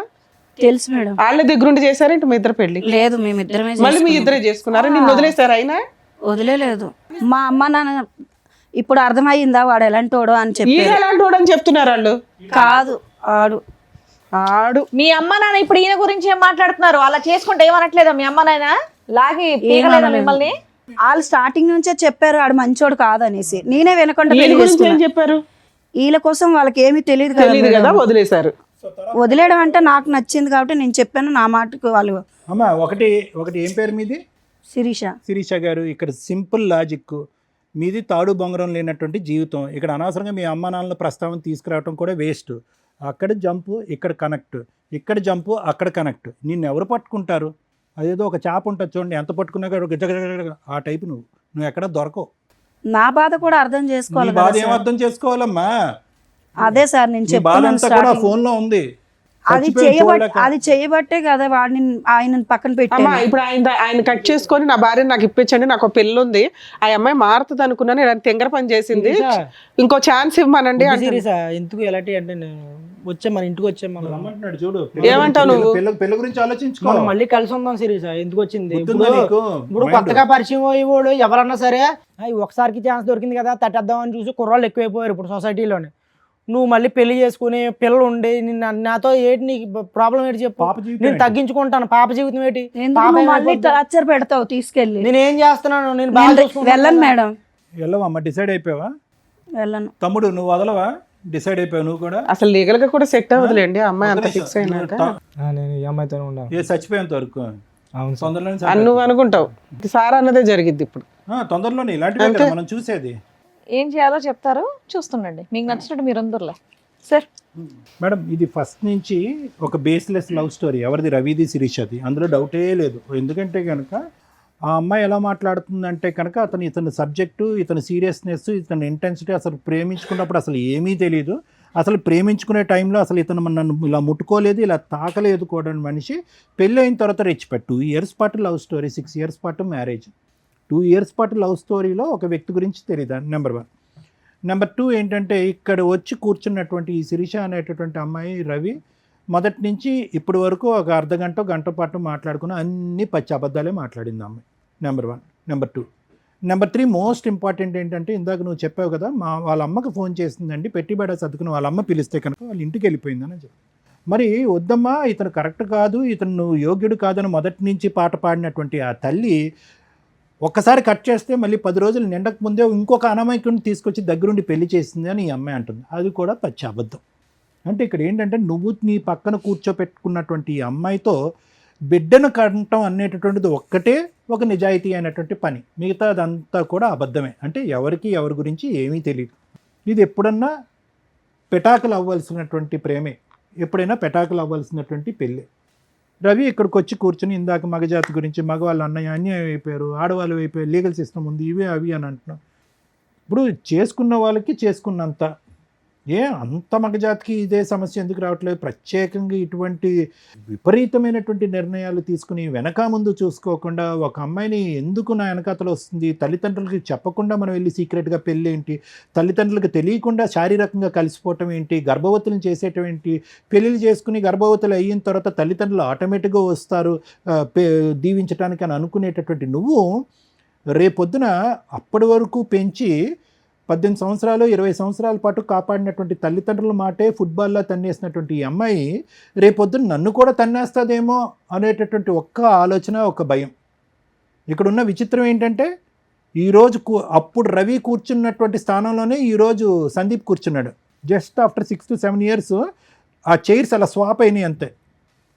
తెలుసు మేడం. వాళ్ళ దగ్గరుండి చేశారేంటి మీ ఇద్దరు పెళ్లి? లేదు, మేమిద్దరమే మళ్ళీ మీ ఇద్దరే చేసుకున్నారు. నిన్ను వదిలేశారు అయినా? వదిలేదు. మా అమ్మ నాన్న ఇప్పుడు అర్థమయ్యిందా వాడు ఎలాంటోడో అని చెప్పి. ఈయన ఎలాంటి వాడు అని చెప్తున్నారు వాళ్ళు. కాదు, ఆడు మీ అమ్మ నాన్న ఇప్పుడు ఈయన గురించి ఏం మాట్లాడుతున్నారు? అలా చేసుకుంటే ఏమనట్లేదా మీ అమ్మ నాయన? లాగి పీకలేదా మిమ్మల్ని? వాళ్ళు స్టార్టింగ్ నుంచే చెప్పారు ఆడు మంచోడు కాదనేసి. నేనే వినకుండా ఈయన పెళ్లి గురించి ఏం చేసుకున్నా. చెప్పారు? వీళ్ళ కోసం వాళ్ళకి ఏమీ తెలియదు తెలియదు కదా, వదిలేశారు. వదిలేయడం అంటే నాకు నచ్చింది కాబట్టి నేను చెప్పాను. నా మాటకు వాళ్ళు అమ్మ ఒకటి ఏం పేరు మీది? శిరీష. శిరీష గారు, ఇక్కడ సింపుల్ లాజిక్. మీది తాడు బొంగరం లేనటువంటి జీవితం. ఇక్కడ అనవసరంగా మీ అమ్మ నాన్నల ప్రస్తావన తీసుకురావడం కూడా వేస్ట్. అక్కడ జంపు, ఇక్కడ కనెక్ట్, ఇక్కడ జంపు, అక్కడ కనెక్ట్. నిన్ను ఎవరు పట్టుకుంటారు? అదేదో ఒక చేప ఉంటుంది చూడండి, ఎంత పట్టుకున్నా కూడా ఆ టైపు. నువ్వు ఎక్కడ దొరకవు. నా బాధ కూడా అర్థం నీ చేసుకోవాలి బాధ కదా ఏం సార్. అర్థం చేసుకోవాలమ్మా? అదే సార్ నేను నీ బాధ చెప్తున్నాను అంతా కూడా starting. ఫోన్ లో ఉంది. అది చేయబట్టే కదా వాడిని ఆయన పక్కన అమ్మా పెట్టాను. ఇప్పుడు ఆయన కట్ చేసుకొని నా భార్యని నాకు ఇప్పించండి, నాకు ఒక పెళ్ళి ఉంది, ఆ అమ్మాయి మారుతుంది అనుకున్నాను, ఇలా తెంగర పని చేసింది, ఇంకో ఛాన్స్ ఇవ్వమనండి అంటే. సీరియసా ఎందుకు ఎలాంటి అంటే నేను వచ్చాం, మన ఇంటికి వచ్చాం. మనం రమ్మంటున్నాడు చూడు. ఏమంటావు నువ్వు? పెళ్ళ గురించి ఆలోచించుకో. మనం మళ్ళీ కలిసి ఉందాం సీరియసా. ఎందుకు వచ్చింది గుర్తుందా నీకు? ఇప్పుడు కొత్తగా పరిచయం అయ్యేవాడు ఎవరన్నా సరే ఒకసారికి ఛాన్స్ దొరికింది కదా తట్టేద్దామని చూసి కుర్రాళ్ళు ఎక్కువైపోయారు ఇప్పుడు సొసైటీలోనే. నువ్వు మళ్ళీ పెళ్లి చేసుకుని పిల్లలు ఉండి నాతో ఏంటి నీకు ప్రాబ్లం ఏంటి చెప్పు. పాప జీవితం నేను ఏంటి? తగ్గించుకుంటాను. పాప జీవితం ఏంటి? ఎందుకు నువ్వు మళ్ళీ టార్చర్ పెడతావు తీసుకెళ్ళి. నేను ఏం చేస్తున్నాను? నేను బాగా చూసుకుంటాను. వెళ్ళను మేడం, వెళ్ళవమ్మా. డిసైడ్ అయిపోయావా? వెళ్ళను. తమ్ముడు నువ్వు వదలవా? డిసైడ్ అయిపోయావు నువ్వు కూడా? అసలు లీగల్ గా కూడా సెట్ అవ్వదులేండి ఆ అమ్మాయి అంత ఫిక్స్ అయినాక. నేను ఈ అమ్మాయితోనే ఉండాలి. ఏ చచ్చిపోయేంత వరకు అవును సార్. తొందరలోనే అని నువ్వు అనుకుంటావు, సార్ అన్నదే జరిగిద్ది ఇప్పుడు. తొందరలోనే ఇలాంటివి కదా మనం చూసేది. ఏం చేయాలో చెప్తారు, చూస్తుండండి. మీకు నచ్చినట్టు మీరు అందరులే సార్. మేడం ఇది ఫస్ట్ నుంచి ఒక బేస్లెస్ లవ్ స్టోరీ. ఎవరిది? రవిది, శిరీషది. అందులో డౌటే లేదు. ఎందుకంటే కనుక ఆ అమ్మాయి ఎలా మాట్లాడుతుందంటే కనుక ఇతని సబ్జెక్టు, ఇతని సీరియస్నెస్, ఇతని ఇంటెన్సిటీ, అసలు ప్రేమించుకున్నప్పుడు అసలు ఏమీ తెలియదు. అసలు ప్రేమించుకునే టైంలో అసలు ఇతను నన్ను ఇలా ముట్టుకోలేదు, ఇలా తాకలేదు కూడా మనిషి. పెళ్ళి అయిన తర్వాత రెచ్చిపెట్టు 2 years పాటు లవ్ స్టోరీ, 6 years పాటు మ్యారేజ్. 2 years పాటు లవ్ స్టోరీలో ఒక వ్యక్తి గురించి తెలియదు. నెంబర్ 1. నెంబర్ 2 ఏంటంటే ఇక్కడ వచ్చి కూర్చున్నటువంటి ఈ శిరీష అనేటటువంటి అమ్మాయి రవి మొదటి నుంచి ఇప్పటి వరకు ఒక గంట పాటు మాట్లాడుకున్న అన్ని పచ్చి అబద్ధాలే మాట్లాడింది అమ్మాయి. Number 1. Number 2. Number 3 most important ఏంటంటే ఇందాక నువ్వు చెప్పావు కదా వాళ్ళ అమ్మకి ఫోన్ చేసిందండి, పెట్టుబడి సర్దుకుని వాళ్ళ అమ్మ పిలిస్తే కనుక వాళ్ళ ఇంటికి వెళ్ళిపోయిందని చెప్పి. మరి వద్దమ్మా ఇతను కరెక్ట్ కాదు, ఇతను నువ్వు యోగ్యుడు కాదని మొదటి నుంచి పాట పాడినటువంటి ఆ తల్లి ఒక్కసారి కట్ చేస్తే మళ్ళీ 10 రోజులు నిండక ముందే ఇంకొక అనామకుడిని తీసుకొచ్చి దగ్గరుండి పెళ్లి చేసింది అని ఈ అమ్మాయి అంటుంది. అది కూడా పచ్చి అబద్ధం. అంటే ఇక్కడ ఏంటంటే నువ్వు నీ పక్కన కూర్చోపెట్టుకున్నటువంటి ఈ అమ్మాయితో బిడ్డను కంటం అనేటటువంటిది ఒక్కటే ఒక నిజాయితీ అయినటువంటి పని. మిగతా అదంతా కూడా అబద్ధమే. అంటే ఎవరికి ఎవరి గురించి ఏమీ తెలియదు. ఇది ఎప్పుడన్నా పెటాకులు అవ్వాల్సినటువంటి ప్రేమే, ఎప్పుడైనా పెటాకులు అవ్వాల్సినటువంటి పెళ్ళి. రవి ఇక్కడికి వచ్చి కూర్చొని ఇందాక మగజాతి గురించి, మగవాళ్ళు అన్నయ్య అన్యాయం అయిపోయారు, ఆడవాళ్ళు అయిపోయారు, లీగల్ సిస్టమ్ ఉంది, ఇవే అవి అని అంటున్నాం. ఇప్పుడు చేసుకున్న వాళ్ళకి చేసుకున్నంత, అంత మగజాతికి ఇదే సమస్య ఎందుకు రావట్లేదు? ప్రత్యేకంగా ఇటువంటి విపరీతమైనటువంటి నిర్ణయాలు తీసుకుని వెనక ముందు చూసుకోకుండా ఒక అమ్మాయిని ఎందుకు నా వెనకాతలు వస్తుంది, తల్లిదండ్రులకి చెప్పకుండా మనం వెళ్ళి సీక్రెట్గా పెళ్ళి ఏంటి, తల్లిదండ్రులకు తెలియకుండా శారీరకంగా కలిసిపోవటం ఏంటి, గర్భవతులను చేసేయటం ఏంటి, పెళ్ళిళ్ళు చేసుకుని గర్భవతులు అయిన తర్వాత తల్లిదండ్రులు ఆటోమేటిక్గా వస్తారు దీవించడానికి అని అనుకునేటటువంటి నువ్వు రేపొద్దున అప్పటి వరకు పెంచి 18 సంవత్సరాలు 20 సంవత్సరాల పాటు కాపాడినటువంటి తల్లిదండ్రుల మాటే ఫుట్బాల్లో తన్నేసినటువంటి ఈ అమ్మాయి రేపొద్దున నన్ను కూడా తన్నేస్తుందేమో అనేటటువంటి ఒక్క ఆలోచన, ఒక భయం. ఇక్కడున్న విచిత్రం ఏంటంటే ఈరోజు అప్పుడు రవి కూర్చున్నటువంటి స్థానంలోనే ఈరోజు సందీప్ కూర్చున్నాడు. జస్ట్ ఆఫ్టర్ 6 to 7 years ఆ చైర్స్ అలా స్వాప్ అయినాయి అంతే.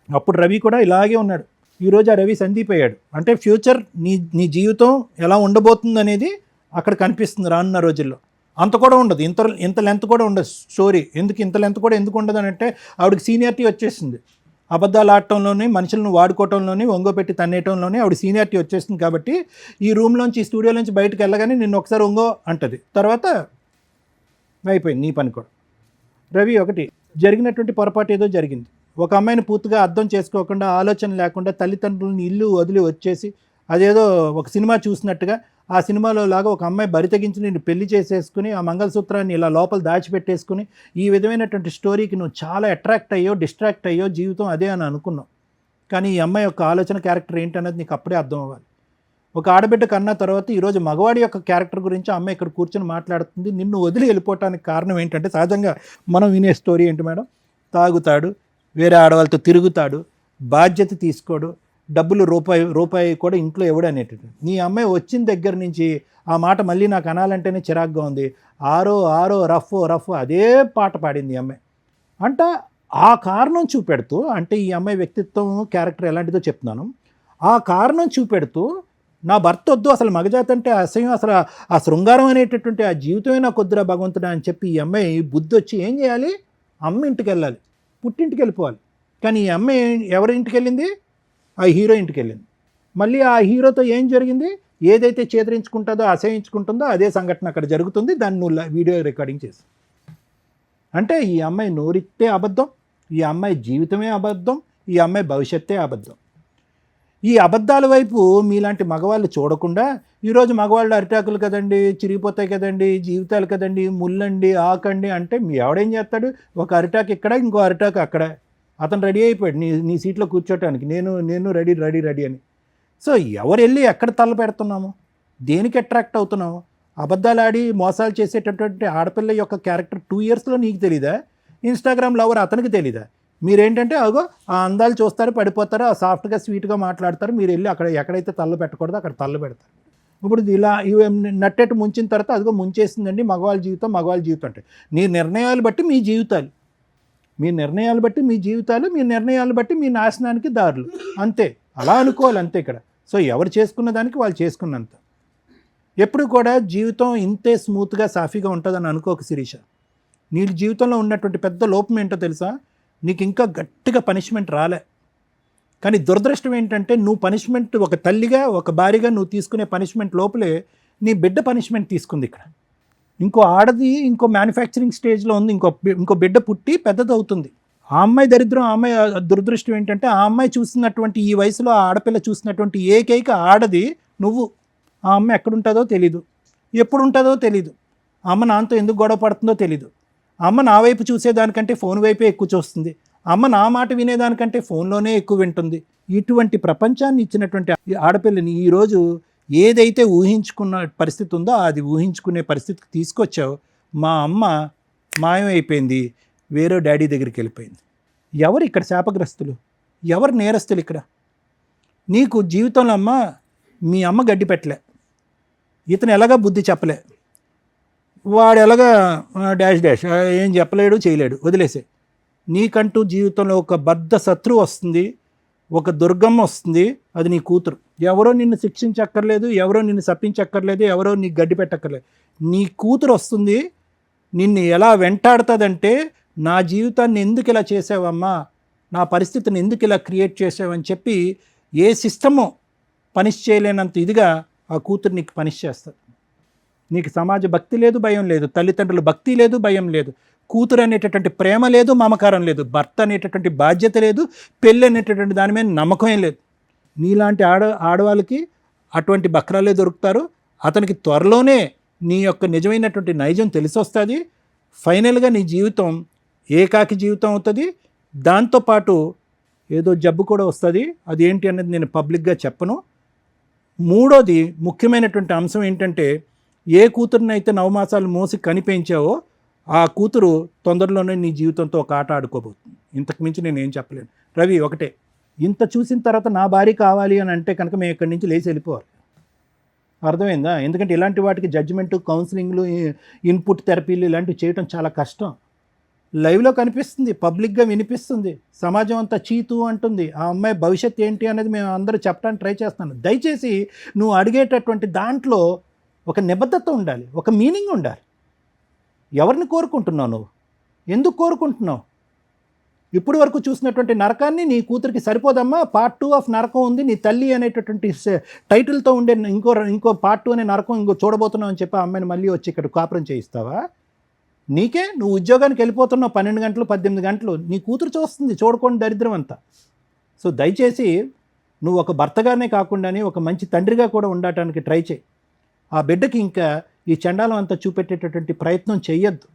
అప్పుడు రవి కూడా ఇలాగే ఉన్నాడు, ఈరోజు ఆ రవి సందీప్ అయ్యాడు. అంటే ఫ్యూచర్ నీ జీవితం ఎలా ఉండబోతుంది అనేది అక్కడ కనిపిస్తుంది రానున్న రోజుల్లో. అంత కూడా ఉండదు, ఇంత లెంత్ కూడా ఉండదు స్టోరీ. ఇంత లెంత్ కూడా ఎందుకు ఉండదు అని అంటే ఆవిడకి సీనియారిటీ వచ్చేసింది. అబద్ధాలు ఆడటంలోని, మనుషులను వాడుకోవటంలోని, ఒంగోపెట్టి తన్నేయటంలోని ఆవిడ సీనియారిటీ వచ్చేసింది. కాబట్టి ఈ రూమ్లోంచి, ఈ స్టూడియోలోంచి బయటకు వెళ్ళగానే నిన్ను ఒకసారి ఒంగో అంటది, తర్వాత అయిపోయింది నీ పని కూడా. రవి ఒకటి జరిగినటువంటి పొరపాటు ఏదో జరిగింది. ఒక అమ్మాయిని పూర్తిగా అర్థం చేసుకోకుండా, ఆలోచన లేకుండా తల్లిదండ్రులను ఇల్లు వదిలి వచ్చేసి అదేదో ఒక సినిమా చూసినట్టుగా ఆ సినిమాలో లాగా ఒక అమ్మాయి బరి తెగించి నేను పెళ్లి చేసేసుకుని ఆ మంగళసూత్రాన్ని ఇలా లోపల దాచిపెట్టేసుకుని ఈ విధమైనటువంటి స్టోరీకి నువ్వు చాలా అట్రాక్ట్ అయ్యో, డిస్ట్రాక్ట్ అయ్యో, జీవితం అదే అని అనుకున్నావు. కానీ ఈ అమ్మాయి యొక్క ఆలోచన క్యారెక్టర్ ఏంటన్నది నీకు అప్పుడే అర్థం అవ్వాలి. ఒక ఆడబిడ్డ కన్నా తర్వాత ఈరోజు మగవాడి యొక్క క్యారెక్టర్ గురించి ఆ అమ్మాయి ఇక్కడ కూర్చొని మాట్లాడుతుంది. నిన్ను వదిలి వెళ్ళిపోవటానికి కారణం ఏంటంటే సహజంగా మనం వినే స్టోరీ ఏంటి మేడం, తాగుతాడు, వేరే ఆడవాళ్ళతో తిరుగుతాడు, బాధ్యత తీసుకోడు, డబ్బులు రూపాయి కూడా ఇంట్లో ఇవ్వడు అనేటట్టు. నీ అమ్మాయి వచ్చిన దగ్గర నుంచి ఆ మాట మళ్ళీ నాకు అనాలంటేనే చిరాగ్గా ఉంది. ఆరో రఫ్ అదే పాట పాడింది ఈ అమ్మాయి. అంటే ఆ కారణం చూపెడుతూ, అంటే ఈ అమ్మాయి వ్యక్తిత్వం క్యారెక్టర్ ఎలాంటిదో చెప్తున్నాను, ఆ కారణం చూపెడుతూ నా భర్త వద్దు, అసలు మగజాతి అంటే అసహ్యం, అసలు ఆ శృంగారం అనేటటువంటి ఆ జీవితమే నాకు వద్దురా భగవంతుడా అని చెప్పి ఈ అమ్మాయి బుద్ధి వచ్చి ఏం చేయాలి, అమ్మ ఇంటికి వెళ్ళాలి, పుట్టింటికి వెళ్ళిపోవాలి. కానీ ఈ అమ్మాయి ఎవరి ఇంటికి వెళ్ళింది, ఆ హీరో ఇంటికి వెళ్ళింది. మళ్ళీ ఆ హీరోతో ఏం జరిగింది, ఏదైతే చేదరించుకుంటుందో, అసహించుకుంటుందో అదే సంఘటన అక్కడ జరుగుతుంది. దాన్ని నువ్వు వీడియో రికార్డింగ్ చేసి, అంటే ఈ అమ్మాయి నోరితే అబద్ధం, ఈ అమ్మాయి జీవితమే అబద్ధం, ఈ అమ్మాయి భవిష్యత్తే అబద్ధం. ఈ అబద్ధాల వైపు మీలాంటి మగవాళ్ళు చూడకుండా ఈరోజు మగవాళ్ళు అరిటాకులు కదండి, చిరిగిపోతాయి కదండి, జీవితాలు కదండి, ముళ్ళండి, ఆకండి అంటే మీ ఎవడేం చేస్తాడు, ఒక అరిటాకు ఇక్కడ, ఇంకో అరిటాకు అక్కడ. అతను రెడీ అయిపోయాడు నీ సీట్లో కూర్చోటానికి, నేను రెడీ అని. సో ఎవరు వెళ్ళి ఎక్కడ తల్ల పెడుతున్నాము, దేనికి అట్రాక్ట్ అవుతున్నాము? అబద్ధాలు ఆడి మోసాలు చేసేటటువంటి ఆడపిల్ల యొక్క క్యారెక్టర్ 2 yearsలో నీకు తెలీదా? ఇన్స్టాగ్రామ్ లవర్ అతనికి తెలీదా? మీరేంటంటే అగో ఆ అందాలు చూస్తారు, పడిపోతారు, ఆ సాఫ్ట్గా స్వీట్గా మాట్లాడతారు, మీరు వెళ్ళి అక్కడ ఎక్కడైతే తల్ల పెట్టకూడదో అక్కడ తల్ల పెడతారు. ఇప్పుడు ఇలా నట్టేట్టు ముంచిన తర్వాత అదిగో ముంచేసిందండి మగవాళ్ళ జీవితం అంటే నీ నిర్ణయాలు బట్టి మీ జీవితాలు, మీ నిర్ణయాలు బట్టి మీ జీవితాలు, మీ నిర్ణయాలు బట్టి మీ నాశనానికి దారులు, అంతే. అలా అనుకోవాలి అంతే ఇక్కడ. సో ఎవరు చేసుకున్న దానికి వాళ్ళు చేసుకున్నంత. ఎప్పుడు కూడా జీవితం ఇంతే స్మూత్గా సాఫీగా ఉంటుందని అనుకోక శిరీష. నీ జీవితంలో ఉన్నటువంటి పెద్ద లోపం ఏంటో తెలుసా, నీకు ఇంకా గట్టిగా పనిష్మెంట్ రాలే. కానీ దురదృష్టం ఏంటంటే నువ్వు పనిష్మెంట్, ఒక తల్లిగా ఒక భార్యగా నువ్వు తీసుకునే పనిష్మెంట్ లోపలే నీ బిడ్డ పనిష్మెంట్ తీసుకుంది ఇక్కడ. ఇంకో ఆడది ఇంకో మ్యానుఫ్యాక్చరింగ్ స్టేజ్లో ఉంది, ఇంకో బిడ్డ పుట్టి పెద్దదవుతుంది. ఆ అమ్మాయి దరిద్రం, ఆ అమ్మాయి దురదృష్టం ఏంటంటే ఆ అమ్మాయి చూసినటువంటి, ఈ వయసులో ఆ ఆడపిల్ల చూసినటువంటి ఏకైక ఆడది నువ్వు. ఆ అమ్మాయి ఎక్కడుంటుందో తెలీదు, ఎప్పుడు ఉంటుందో తెలీదు, అమ్మ నాన్నతో ఎందుకు గొడవ పడుతుందో తెలీదు, అమ్మ నా వైపు చూసేదానికంటే ఫోన్ వైపే ఎక్కువ చూస్తుంది, అమ్మ నా మాట వినేదానికంటే ఫోన్లోనే ఎక్కువ వింటుంది. ఇటువంటి ప్రపంచాన్ని ఇచ్చినటువంటి ఆడపిల్లని ఈరోజు ఏదైతే ఊహించుకున్న పరిస్థితి ఉందో అది ఊహించుకునే పరిస్థితికి తీసుకొచ్చావు. మా అమ్మ మాయమైపోయింది, వేరే డాడీ దగ్గరికి వెళ్ళిపోయింది. ఎవరు ఇక్కడ శాపగ్రస్తులు, ఎవరు నేరస్తులు ఇక్కడ? నీకు జీవితంలో మీ అమ్మ గడ్డి పెట్టలే, ఇతను ఎలాగా బుద్ధి చెప్పలే, వాడు ఎలాగా డాష్ ఏం చెప్పలేడు, చేయలేడు, వదిలేసే. నీకంటూ జీవితంలో ఒక బద్ధ శత్రువు వస్తుంది, ఒక దుర్గమ్మ వస్తుంది, అది నీ కూతురు. ఎవరో నిన్ను శిక్షించక్కర్లేదు, ఎవరో నిన్ను శపించక్కర్లేదు, ఎవరో నీకు గడ్డి పెట్టక్కర్లేదు. నీ కూతురు వస్తుంది, నిన్ను ఎలా వెంటాడుతుందంటే నా జీవితాన్ని ఎందుకు ఇలా చేసావమ్మా, నా పరిస్థితిని ఎందుకు ఇలా క్రియేట్ చేసావని చెప్పి ఏ సిస్టము పనిష్ చేయలేనంత ఇదిగా ఆ కూతురు నీకు పనిష్ చేస్తుంది. నీకు సమాజ భక్తి లేదు, భయం లేదు, తల్లిదండ్రుల భక్తి లేదు, భయం లేదు, కూతురు అనేటటువంటి ప్రేమ లేదు, మమకారం లేదు, భర్త అనేటటువంటి బాధ్యత లేదు, పెళ్ళి అనేటటువంటి దాని మీద నమ్మకం లేదు. నీలాంటి ఆడవాళ్ళకి అటువంటి బక్రాలే దొరుకుతారు. అతనికి త్వరలోనే నీ యొక్క నిజమైనటువంటి నైజం తెలిసొస్తుంది. ఫైనల్గా నీ జీవితం ఏకాకి జీవితం అవుతుంది. దాంతోపాటు ఏదో జబ్బు కూడా వస్తుంది. అది ఏంటి అనేది నేను పబ్లిక్గా చెప్పను. మూడోది ముఖ్యమైనటువంటి అంశం ఏంటంటే, ఏ కూతురునైతే 9 మాసాలు మోసి కనిపించావో ఆ కూతురు తొందరలోనే నీ జీవితంతో ఒక ఆట ఆడుకోబోతుంది. ఇంతకు మించి నేను ఏం చెప్పలేను. రవి, ఒకటే, ఇంత చూసిన తర్వాత నా భార్య కావాలి అని అంటే కనుక మేము ఇక్కడి నుంచి లేచి వెళ్ళిపోవాలి. అర్థమైందా? ఎందుకంటే ఇలాంటి వాటికి జడ్జిమెంటు, కౌన్సిలింగ్లు, ఇన్పుట్ థెరపీలు ఇలాంటివి చేయడం చాలా కష్టం. లైవ్లో కనిపిస్తుంది, పబ్లిక్గా వినిపిస్తుంది, సమాజం అంతా చీతు అంటుంది. ఆ అమ్మాయి భవిష్యత్తు ఏంటి అనేది మేము అందరూ చెప్పడానికి ట్రై చేస్తున్నాను. దయచేసి నువ్వు అడిగేటటువంటి దాంట్లో ఒక నిబద్ధత ఉండాలి, ఒక మీనింగ్ ఉండాలి. ఎవరిని కోరుకుంటున్నావు? నువ్వు ఎందుకు కోరుకుంటున్నావు? ఇప్పుడు వరకు చూసినటువంటి నరకాన్ని నీ కూతురికి సరిపోదమ్మా. పార్ట్ 2 ఆఫ్ నరకం ఉంది, నీ తల్లి అనేటటువంటి టైటిల్తో ఉండే ఇంకో పార్ట్ 2 అనే నరకం ఇంకో చూడబోతున్నావు అని చెప్పి ఆ అమ్మాయిని మళ్ళీ వచ్చి ఇక్కడ కాపురం చేయిస్తావా? నీకే, నువ్వు ఉద్యోగానికి వెళ్ళిపోతున్నావు 12 గంటలు 18 గంటలు, నీ కూతురు చూస్తుంది, చూడకుండా దరిద్రం అంతా. సో దయచేసి నువ్వు ఒక భర్తగానే కాకుండానే ఒక మంచి తండ్రిగా కూడా ఉండటానికి ట్రై చేయి. ఆ బిడ్డకి ఇంకా ఈ చండాలం అంతా చూపెట్టేటటువంటి ప్రయత్నం చెయ్యొద్దు.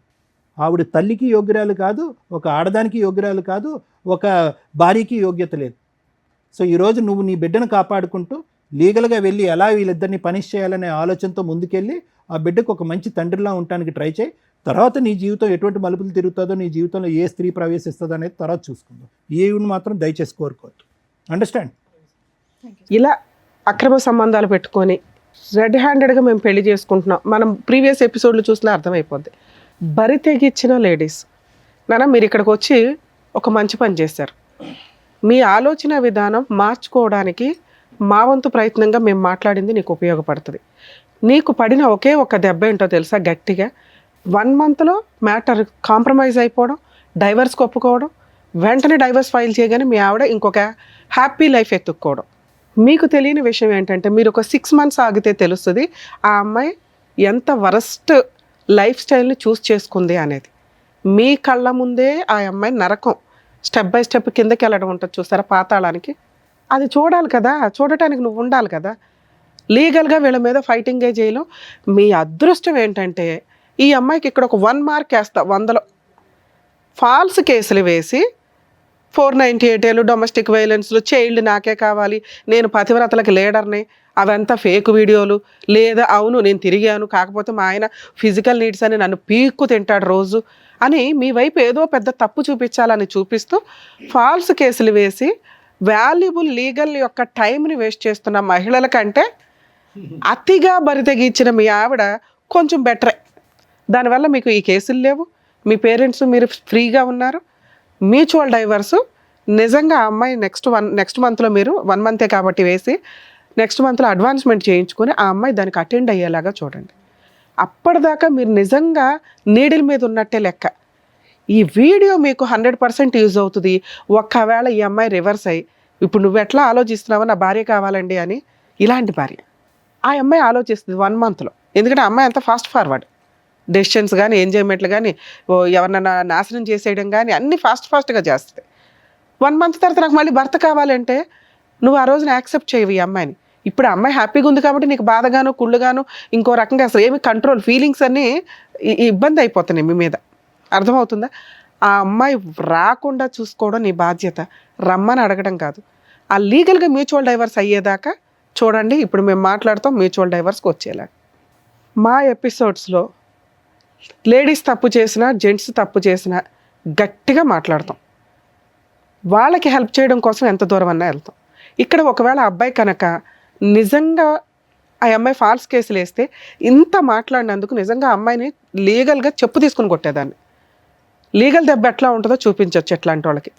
ఆవిడ తల్లికి యోగ్యురాలు కాదు, ఒక ఆడదానికి యోగ్యురాలు కాదు, ఒక భార్యకి యోగ్యత లేదు. సో ఈరోజు నువ్వు నీ బిడ్డను కాపాడుకుంటూ లీగల్గా వెళ్ళి ఎలా వీళ్ళిద్దరిని పనిష్ చేయాలనే ఆలోచనతో ముందుకెళ్ళి ఆ బిడ్డకు ఒక మంచి తండ్రిలా ఉండటానికి ట్రై చేయి. తర్వాత నీ జీవితం ఎటువంటి మలుపులు తిరుగుతుందో, నీ జీవితంలో ఏ స్త్రీ ప్రవేశిస్తుందో అనేది తర్వాత చూసుకుందాం. ఈవిని మాత్రం దయచేసి కోరుకోవద్దు. అండర్స్టాండ్? ఇలా అక్రమ సంబంధాలు పెట్టుకొని రెడ్ హ్యాండెడ్గా మేము పెళ్లి చేసుకుంటున్నాం, మనం ప్రీవియస్ ఎపిసోడ్లు చూసినా అర్థమైపోద్ది. బరి తెగిచ్చిన లేడీస్ నాన్న, మీరు ఇక్కడికి వచ్చి ఒక మంచి పని చేశారు. మీ ఆలోచన విధానం మార్చుకోవడానికి మా వంతు ప్రయత్నంగా మేము మాట్లాడింది నీకు ఉపయోగపడుతుంది. నీకు పడిన ఒకే ఒక దెబ్బ ఏంటో తెలుసా? గట్టిగా 1 monthలో మ్యాటర్ కాంప్రమైజ్ అయిపోవడం, డైవర్స్కి ఒప్పుకోవడం, వెంటనే డైవర్స్ ఫైల్ చేయగానే మీ ఆవిడ ఇంకొక హ్యాపీ లైఫ్ ఎత్తుక్కోవడం. మీకు తెలియని విషయం ఏంటంటే, మీరు ఒక 6 months ఆగితే తెలుస్తుంది ఆ అమ్మాయి ఎంత వరస్ట్ లైఫ్ స్టైల్ని చూస్ చేసుకుంది అనేది. మీ కళ్ళ ముందే ఆ అమ్మాయి నరకం స్టెప్ బై స్టెప్ కిందకి వెళ్ళడం ఉంటుంది చూస్తారా, పాతాళానికి. అది చూడాలి కదా, చూడటానికి నువ్వు ఉండాలి కదా. లీగల్గా వీళ్ళ మీద ఫైటింగే చేయలేం. మీ అదృష్టం ఏంటంటే ఈ అమ్మాయికి ఇక్కడ ఒక 1 mark వేస్తా 100లో ఫాల్స్ కేసులు వేసి 498 డొమెస్టిక్ వైలెన్స్లు, చైల్డ్ నాకే కావాలి, నేను పతివ్రతలకు లీడర్ని, అవంతా ఫేక్ వీడియోలు, లేదా అవును నేను తిరిగాను కాకపోతే మా ఆయన ఫిజికల్ నీడ్స్ అని నన్ను పీక్కు తింటాడు రోజు అని మీ వైపు ఏదో పెద్ద తప్పు చూపించాలని చూపిస్తూ ఫాల్స్ కేసులు వేసి వాల్యుబుల్ లీగల్ యొక్క టైంని వేస్ట్ చేస్తున్న మహిళల కంటే అతిగా బరితెగించిన మీ ఆవిడ కొంచెం బెటరే. దానివల్ల మీకు ఈ కేసులు లేవు, మీ మీరు ఫ్రీగా ఉన్నారు. మ్యూచువల్ డైవర్సు నిజంగా ఆ అమ్మాయి నెక్స్ట్ మంత్లో మీరు 1 month కాబట్టి వేసి నెక్స్ట్ మంత్లో అడ్వాన్స్మెంట్ చేయించుకొని ఆ అమ్మాయి దానికి అటెండ్ అయ్యేలాగా చూడండి. అప్పటిదాకా మీరు నిజంగా నీడిల్ మీద ఉన్నట్టే లెక్క. ఈ వీడియో మీకు 100% యూజ్ అవుతుంది. ఒక్కవేళ ఈ అమ్మాయి రివర్స్ అయ్యి ఇప్పుడు నువ్వు ఎట్లా ఆలోచిస్తున్నావో నా భార్య కావాలండి అని, ఇలాంటి భార్య ఆ అమ్మాయి ఆలోచిస్తుంది 1 monthలో. ఎందుకంటే ఆ అమ్మాయి అంత ఫాస్ట్ ఫార్వర్డ్, డెసిషన్స్ కానీ ఎంజాయ్మెంట్లు కానీ ఎవరినైనా నాశనం చేసేయడం కానీ అన్నీ ఫాస్ట్గా చేస్తుంది. 1 month తర్వాత నాకు మళ్ళీ భర్త కావాలంటే నువ్వు ఆ రోజున యాక్సెప్ట్ చేయవు ఈ అమ్మాయిని. ఇప్పుడు ఆ అమ్మాయి హ్యాపీగా ఉంది కాబట్టి నీకు బాధగాను కుళ్ళుగాను ఇంకో రకంగా అసలు ఏమి కంట్రోల్ ఫీలింగ్స్ అన్నీ ఇబ్బంది అయిపోతున్నాయి మీ మీద. అర్థమవుతుందా? ఆ అమ్మాయి రాకుండా చూసుకోవడం నీ బాధ్యత, రమ్మని అడగడం కాదు. ఆ లీగల్గా మ్యూచువల్ డైవర్స్ అయ్యేదాకా చూడండి. ఇప్పుడు మేము మాట్లాడతాం మ్యూచువల్ డైవర్స్కి వచ్చేలా. మా ఎపిసోడ్స్లో లేడీస్ తప్పు చేసినా జెంట్స్ తప్పు చేసినా గట్టిగా మాట్లాడతాం. వాళ్ళకి హెల్ప్ చేయడం కోసం ఎంత దూరం అన్నా వెళ్తాం. ఇక్కడ ఒకవేళ అబ్బాయి కనుక నిజంగా ఆ అమ్మాయి ఫాల్స్ కేసులు వేస్తే ఇంత మాట్లాడినందుకు నిజంగా అమ్మాయిని లీగల్గా చెప్పు తీసుకుని కొట్టేదాన్ని. లీగల్ దెబ్బ ఎట్లా ఉంటుందో చూపించవచ్చు ఎట్లాంటి వాళ్ళకి.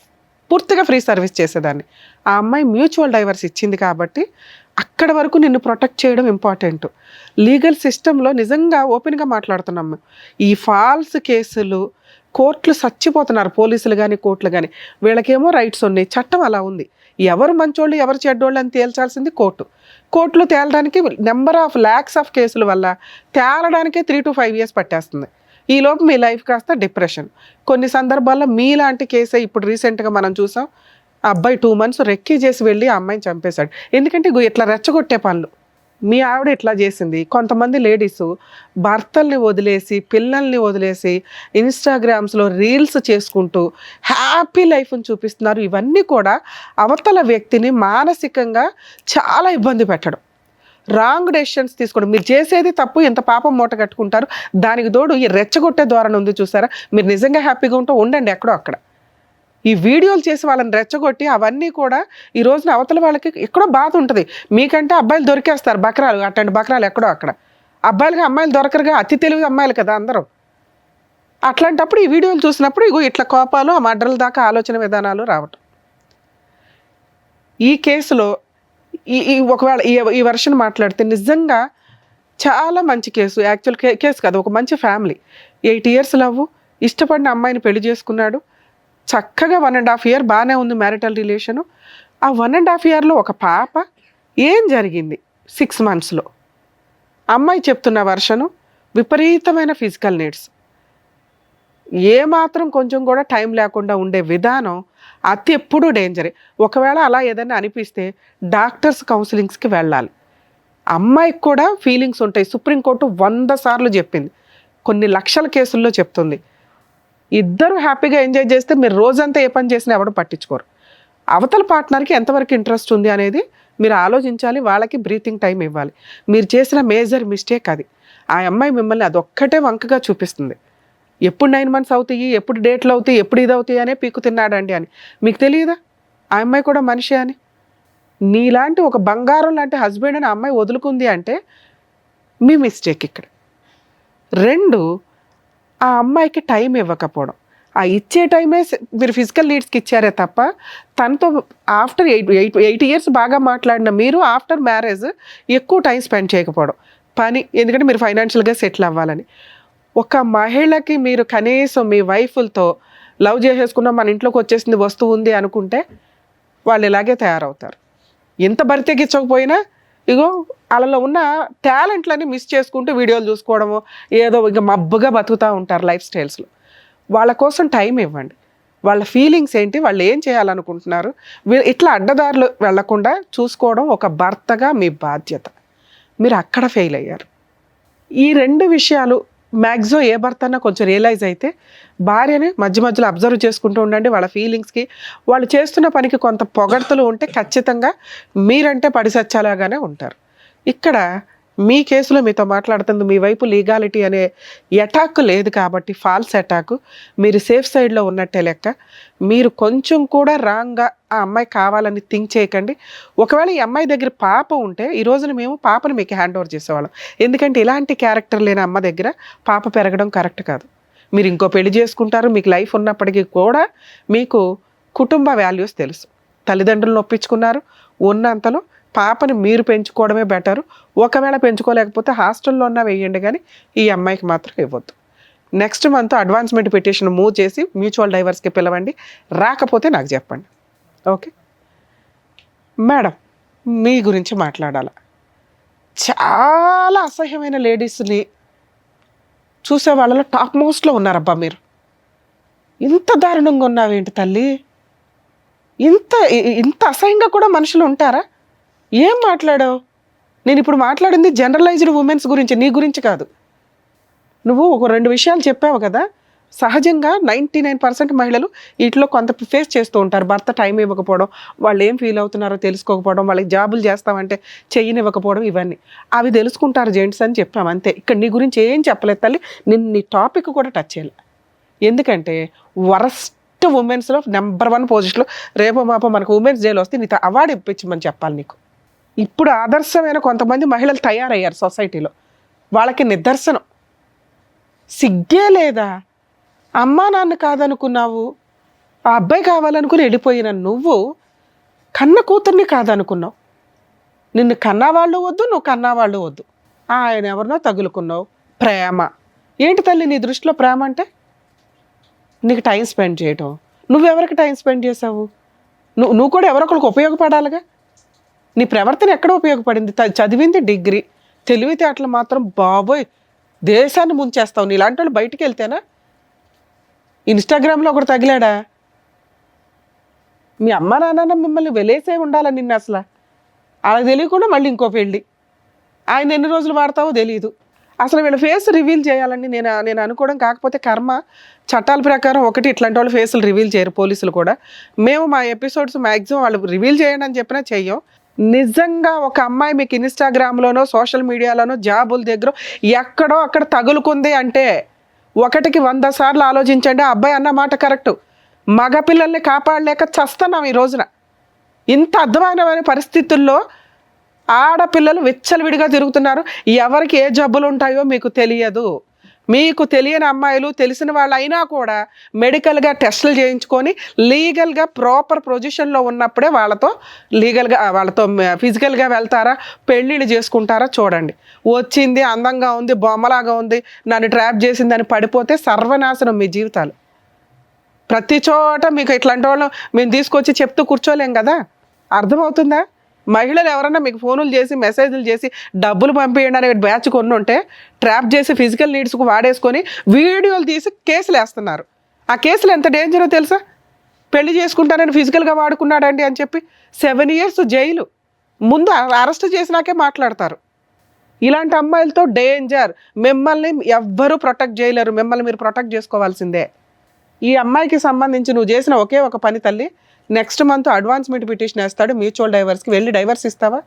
పూర్తిగా ఫ్రీ సర్వీస్ చేసేదాన్ని. ఆ అమ్మాయి మ్యూచువల్ డైవర్స్ ఇచ్చింది కాబట్టి అక్కడ వరకు నిన్ను ప్రొటెక్ట్ చేయడం ఇంపార్టెంట్. లీగల్ సిస్టంలో నిజంగా ఓపెన్గా మాట్లాడుతున్నాం మేము. ఈ ఫాల్స్ కేసులు కోర్టులు చచ్చిపోతున్నారు, పోలీసులు కానీ కోర్టులు కానీ. వీళ్ళకేమో రైట్స్ ఉన్నాయి, చట్టం అలా ఉంది. ఎవరు మంచోళ్ళు ఎవరు చెడ్డోళ్ళు అని తేల్చాల్సింది కోర్టు. కోర్టులో తేలడానికి నెంబర్ ఆఫ్ ల్యాక్స్ ఆఫ్ కేసుల వల్ల తేలడానికే 3 to 5 years పట్టేస్తుంది. ఈలోపు మీ లైఫ్ కాస్త డిప్రెషన్. కొన్ని సందర్భాల్లో మీలాంటి కేసే ఇప్పుడు రీసెంట్గా మనం చూసాం. ఆ అబ్బాయి 2 months రెక్కీ చేసి వెళ్ళి ఆ అమ్మాయిని చంపేశాడు. ఎందుకంటే ఇట్లా రెచ్చగొట్టే పనులు. మీ ఆవిడ ఇట్లా చేసింది. కొంతమంది లేడీస్ భర్తల్ని వదిలేసి పిల్లల్ని వదిలేసి ఇన్స్టాగ్రామ్స్లో రీల్స్ చేసుకుంటూ హ్యాపీ లైఫ్ని చూపిస్తున్నారు. ఇవన్నీ కూడా అవతల వ్యక్తిని మానసికంగా చాలా ఇబ్బంది పెట్టడం, రాంగ్ డెసిషన్స్ తీసుకోవడం. మీరు చేసేది తప్పు, ఎంత పాపం మూట కట్టుకుంటారు. దానికి తోడు ఈ రెచ్చగొట్టే ధోరణి ఉంది చూసారా. మీరు నిజంగా హ్యాపీగా ఉంటే ఉండండి ఎక్కడో అక్కడ. ఈ వీడియోలు చేసి వాళ్ళని రెచ్చగొట్టి అవన్నీ కూడా ఈ రోజున అవతల వాళ్ళకి ఎక్కడో బాధ ఉంటుంది. మీకంటే అబ్బాయిలు దొరికేస్తారు బకరాలు, అట్లాంటి బకరాలు ఎక్కడో అక్కడ. అబ్బాయిలకి అమ్మాయిలు దొరకరుగా, అతి తెలివి అమ్మాయిలు కదా అందరూ. అట్లాంటప్పుడు ఈ వీడియోలు చూసినప్పుడు ఇట్లా కోపాలు, ఆ మర్డర్ల దాకా ఆలోచన విధానాలు రావటం. ఈ కేసులో ఒకవేళ ఈ వర్షన్ మాట్లాడితే నిజంగా చాలా మంచి కేసు. యాక్చువల్ కేసు కాదు, ఒక మంచి ఫ్యామిలీ. 8 years లవ్, ఇష్టపడిన అమ్మాయిని పెళ్లి చేసుకున్నాడు. చక్కగా 1.5 year బాగానే ఉంది మ్యారిటల్ రిలేషను. ఆ 1.5 yearలో ఒక పాప. ఏం జరిగింది 6 monthsలో? అమ్మాయి చెప్తున్న వర్షను విపరీతమైన ఫిజికల్ నీడ్స్, ఏమాత్రం కొంచెం కూడా టైం లేకుండా ఉండే విధానం, అతి ఎప్పుడూ డేంజరే. ఒకవేళ అలా ఏదైనా అనిపిస్తే డాక్టర్స్ కౌన్సిలింగ్స్కి వెళ్ళాలి. అమ్మాయికి కూడా ఫీలింగ్స్ ఉంటాయి. సుప్రీంకోర్టు 100 సార్లు చెప్పింది, కొన్ని లక్షల కేసుల్లో చెప్తుంది. ఇద్దరు హ్యాపీగా ఎంజాయ్ చేస్తే మీరు రోజంతా ఏ పని చేసినా ఎవరు పట్టించుకోరు. అవతల పార్ట్నర్కి ఎంతవరకు ఇంట్రెస్ట్ ఉంది అనేది మీరు ఆలోచించాలి. వాళ్ళకి బ్రీతింగ్ టైం ఇవ్వాలి. మీరు చేసిన మేజర్ మిస్టేక్ అది. ఆ అమ్మాయి మిమ్మల్ని అదొక్కటే వంకగా చూపిస్తుంది. ఎప్పుడు 9 months అవుతాయి, ఎప్పుడు డేట్లు అవుతాయి, ఎప్పుడు ఇది అవుతాయి అనే పీకు తిన్నాడండి అని. మీకు తెలియదా ఆ అమ్మాయి కూడా మనిషి అని? నీలాంటి ఒక బంగారం లాంటి హస్బెండ్ అని ఆ అమ్మాయి వదులుకుంది అంటే మీ మిస్టేక్ ఇక్కడ. 2, ఆ అమ్మాయికి టైం ఇవ్వకపోవడం. ఆ ఇచ్చే టైమే మీరు ఫిజికల్ నీడ్స్కి ఇచ్చారే తప్ప తనతో ఆఫ్టర్ 8 years బాగా మాట్లాడిన మీరు ఆఫ్టర్ మ్యారేజ్ ఎక్కువ టైం స్పెండ్ చేయకపోవడం. పని, ఎందుకంటే మీరు ఫైనాన్షియల్గా సెటిల్ అవ్వాలని. ఒక మహిళకి మీరు కనీసం మీ వైఫ్లతో లవ్ చేసేసుకున్న మన ఇంట్లోకి వచ్చేసింది వస్తువు ఉంది అనుకుంటే వాళ్ళు ఇలాగే తయారవుతారు. ఎంత బరితెగించకపోయినా ఇగో వాళ్ళలో ఉన్న టాలెంట్లని మిస్ చేసుకుంటూ వీడియోలు చూసుకోవడము, ఏదో ఇంకా మబ్బుగా బతుకుతూ ఉంటారు లైఫ్ స్టైల్స్లో. వాళ్ళ కోసం టైం ఇవ్వండి. వాళ్ళ ఫీలింగ్స్ ఏంటి, వాళ్ళు ఏం చేయాలనుకుంటున్నారు, ఇట్లా అడ్డదారులు వెళ్లకుండా చూసుకోవడం ఒక భర్తగా మీ బాధ్యత. మీరు అక్కడ ఫెయిల్ అయ్యారు. ఈ 2 విషయాలు మ్యాక్సిమం ఏ భర్త అన్నా కొంచెం రియలైజ్ అయితే భార్యని మధ్య మధ్యలో అబ్జర్వ్ చేసుకుంటూ ఉండండి. వాళ్ళ ఫీలింగ్స్కి, వాళ్ళు చేస్తున్న పనికి కొంత పొగడ్తలు ఉంటే ఖచ్చితంగా మీరంటే పడిసచ్చేలాగానే ఉంటారు. ఇక్కడ మీ కేసులో మీతో మాట్లాడుతుంది మీ వైపు లీగాలిటీ అనే అటాక్ లేదు కాబట్టి, ఫాల్స్ అటాక్, మీరు సేఫ్ సైడ్లో ఉన్నట్టే లెక్క. మీరు కొంచెం కూడా రాంగ్గా ఆ అమ్మాయి కావాలని థింక్ చేయకండి. ఒకవేళ ఈ అమ్మాయి దగ్గర పాప ఉంటే ఈ రోజున మేము పాపను మీకు హ్యాండ్ ఓవర్ చేసేవాళ్ళం. ఎందుకంటే ఇలాంటి క్యారెక్టర్ లేని అమ్మ దగ్గర పాప పెరగడం కరెక్ట్ కాదు. మీరు ఇంకో పెళ్లి చేసుకుంటారు, మీకు లైఫ్ ఉన్నప్పటికీ కూడా మీకు కుటుంబ వాల్యూస్ తెలుసు. తల్లిదండ్రులను ఒప్పించుకున్నారు, ఉన్నంతలో పాపని మీరు పెంచుకోవడమే బెటరు. ఒకవేళ పెంచుకోలేకపోతే హాస్టల్లో ఉన్న వేయండి, కానీ ఈ అమ్మాయికి మాత్రం ఇవ్వద్దు. Next month advancement petition move చేసి మ్యూచువల్ డైవర్స్కి పిలవండి. రాకపోతే నాకు చెప్పండి. ఓకే మేడం, మీ గురించి మాట్లాడాల. చాలా అసహ్యమైన లేడీస్ని చూసే వాళ్ళలో టాప్ మోస్ట్లో ఉన్నారబ్బా మీరు. ఇంత దారుణంగా ఉన్నావేంటి తల్లి? ఇంత అసహ్యంగా కూడా మనుషులు ఉంటారా? ఏం మాట్లాడావు? నేను ఇప్పుడు మాట్లాడింది జనరలైజ్డ్ ఉమెన్స్ గురించి, నీ గురించి కాదు. నువ్వు ఒక 2 విషయాలు చెప్పావు కదా. సహజంగా 99% మహిళలు వీటిలో కొంత ఫేస్ చేస్తూ ఉంటారు. భర్త టైం ఇవ్వకపోవడం, వాళ్ళు ఏం ఫీల్ అవుతున్నారో తెలుసుకోకపోవడం, వాళ్ళకి జాబులు చేస్తామంటే చెయ్యనివ్వకపోవడం, ఇవన్నీ అవి తెలుసుకుంటారు జెంట్స్ అని చెప్పాము అంతే. ఇక్కడ నీ గురించి ఏం చెప్పలేదు తల్లి. నీ టాపిక్ కూడా టచ్ చేయాలి. ఎందుకంటే వరస్ట్ ఉమెన్స్లో నెంబర్ 1 పొజిషన్లో రేపో మాపో మనకు ఉమెన్స్ డేలో వస్తే నీతో అవార్డు ఇప్పించమని చెప్పాలి నీకు. ఇప్పుడు ఆదర్శమైన కొంతమంది మహిళలు తయారయ్యారు సొసైటీలో, వాళ్ళకి నిదర్శనం. సిగ్గే లేదా? అమ్మా నాన్న కాదనుకున్నావు, ఆ అబ్బాయి కావాలనుకుని వెళ్ళిపోయిన నువ్వు కన్న కూతుర్ని కాదనుకున్నావు. నిన్ను కన్నవాళ్ళు వద్దు, నువ్వు కన్నవాళ్ళు వద్దు, ఆయన ఎవరినో తగులుకున్నావు. ప్రేమ ఏంటి తల్లి నీ దృష్టిలో? ప్రేమ అంటే నీకు టైం స్పెండ్ చేయటం. నువ్వెవరికి టైం స్పెండ్ చేసావు? నువ్వు కూడా ఎవరొకరికి ఉపయోగపడాలిగా. నీ ప్రవర్తన ఎక్కడ ఉపయోగపడింది? చదివింది డిగ్రీ, తెలివితేటలు మాత్రం బాబోయ్ దేశాన్ని ముంచేస్తావు. నీలాంటి వాళ్ళు బయటికి వెళ్తేనా? ఇన్స్టాగ్రామ్లో ఒకటి తగిలాడా? మీ అమ్మ నాన్న మిమ్మల్ని వెలేసే ఉండాలని నిన్ను అసలు అలా తెలియకుండా మళ్ళీ ఇంకో పెళ్ళి. ఆయన ఎన్ని రోజులు వాడతావో తెలియదు. అసలు వీళ్ళ ఫేస్ రివీల్ చేయాలని నేను అనుకోవడం, కాకపోతే కర్మ చట్టాల ప్రకారం ఒకటి ఇట్లాంటి వాళ్ళు ఫేసులు రివీల్ చేయరు పోలీసులు కూడా. మేము మా ఎపిసోడ్స్ మ్యాక్సిమం వాళ్ళు రివీల్ చేయండి అని చెప్పినా చెయ్యం. నిజంగా ఒక అమ్మాయి మీకు ఇన్స్టాగ్రామ్లోనో సోషల్ మీడియాలోనో జాబుల దగ్గర ఎక్కడో అక్కడ తగులుకుంది అంటే 1కి 100 సార్లు ఆలోచించండి. ఆ అబ్బాయి అన్న మాట కరెక్టు. మగపిల్లల్ని కాపాడలేక చస్తున్నాం ఈ రోజున. ఇంత అర్థమైన పరిస్థితుల్లో ఆడపిల్లలు విచ్చలవిడిగా తిరుగుతున్నారు. ఎవరికి ఏ జబ్బులు ఉంటాయో మీకు తెలియదు. మీకు తెలియని అమ్మాయిలు తెలిసిన వాళ్ళు అయినా కూడా మెడికల్గా టెస్టులు చేయించుకొని లీగల్గా ప్రాపర్ పొజిషన్లో ఉన్నప్పుడే వాళ్ళతో ఫిజికల్గా వెళ్తారా, పెళ్ళిళ్ళు చేసుకుంటారా చూడండి. వచ్చింది అందంగా ఉంది, బొమ్మలాగా ఉంది, నన్ను ట్రాప్ చేసిందని పడిపోతే సర్వనాశనం మీ జీవితాలు. ప్రతి చోట మీకు ఇట్లాంటి వాళ్ళు మేము తీసుకొచ్చి చెప్తూ కూర్చోలేం కదా. అర్థమవుతుందా? మహిళలు ఎవరన్నా మీకు ఫోన్లు చేసి మెసేజ్లు చేసి డబ్బులు పంపించండి అనే బ్యాచ్ కొన్ని ఉంటే ట్రాప్ చేసి ఫిజికల్ నీడ్స్కు వాడేసుకొని వీడియోలు తీసి కేసులు వేస్తున్నారు. ఆ కేసులు ఎంత డేంజరో తెలుసా? పెళ్లి చేసుకుంటానని ఫిజికల్గా వాడుకున్నాడండి అని చెప్పి 7 years జైలు. ముందు అరెస్ట్ చేసినాకే మాట్లాడతారు. ఇలాంటి అమ్మాయిలతో డేంజర్. మిమ్మల్ని ఎవ్వరూ ప్రొటెక్ట్ చేయలేరు. మిమ్మల్ని మీరు ప్రొటెక్ట్ చేసుకోవాల్సిందే. ఈ అమ్మాయికి సంబంధించి నువ్వు చేసిన ఒకే ఒక పని తల్లి, నెక్స్ట్ మంత్ అడ్వాన్స్మెంట్ పిటిషన్ వేస్తాడు మ్యూచువల్ డైవర్స్కి. వెళ్ళి డైవర్స్ ఇస్తావా?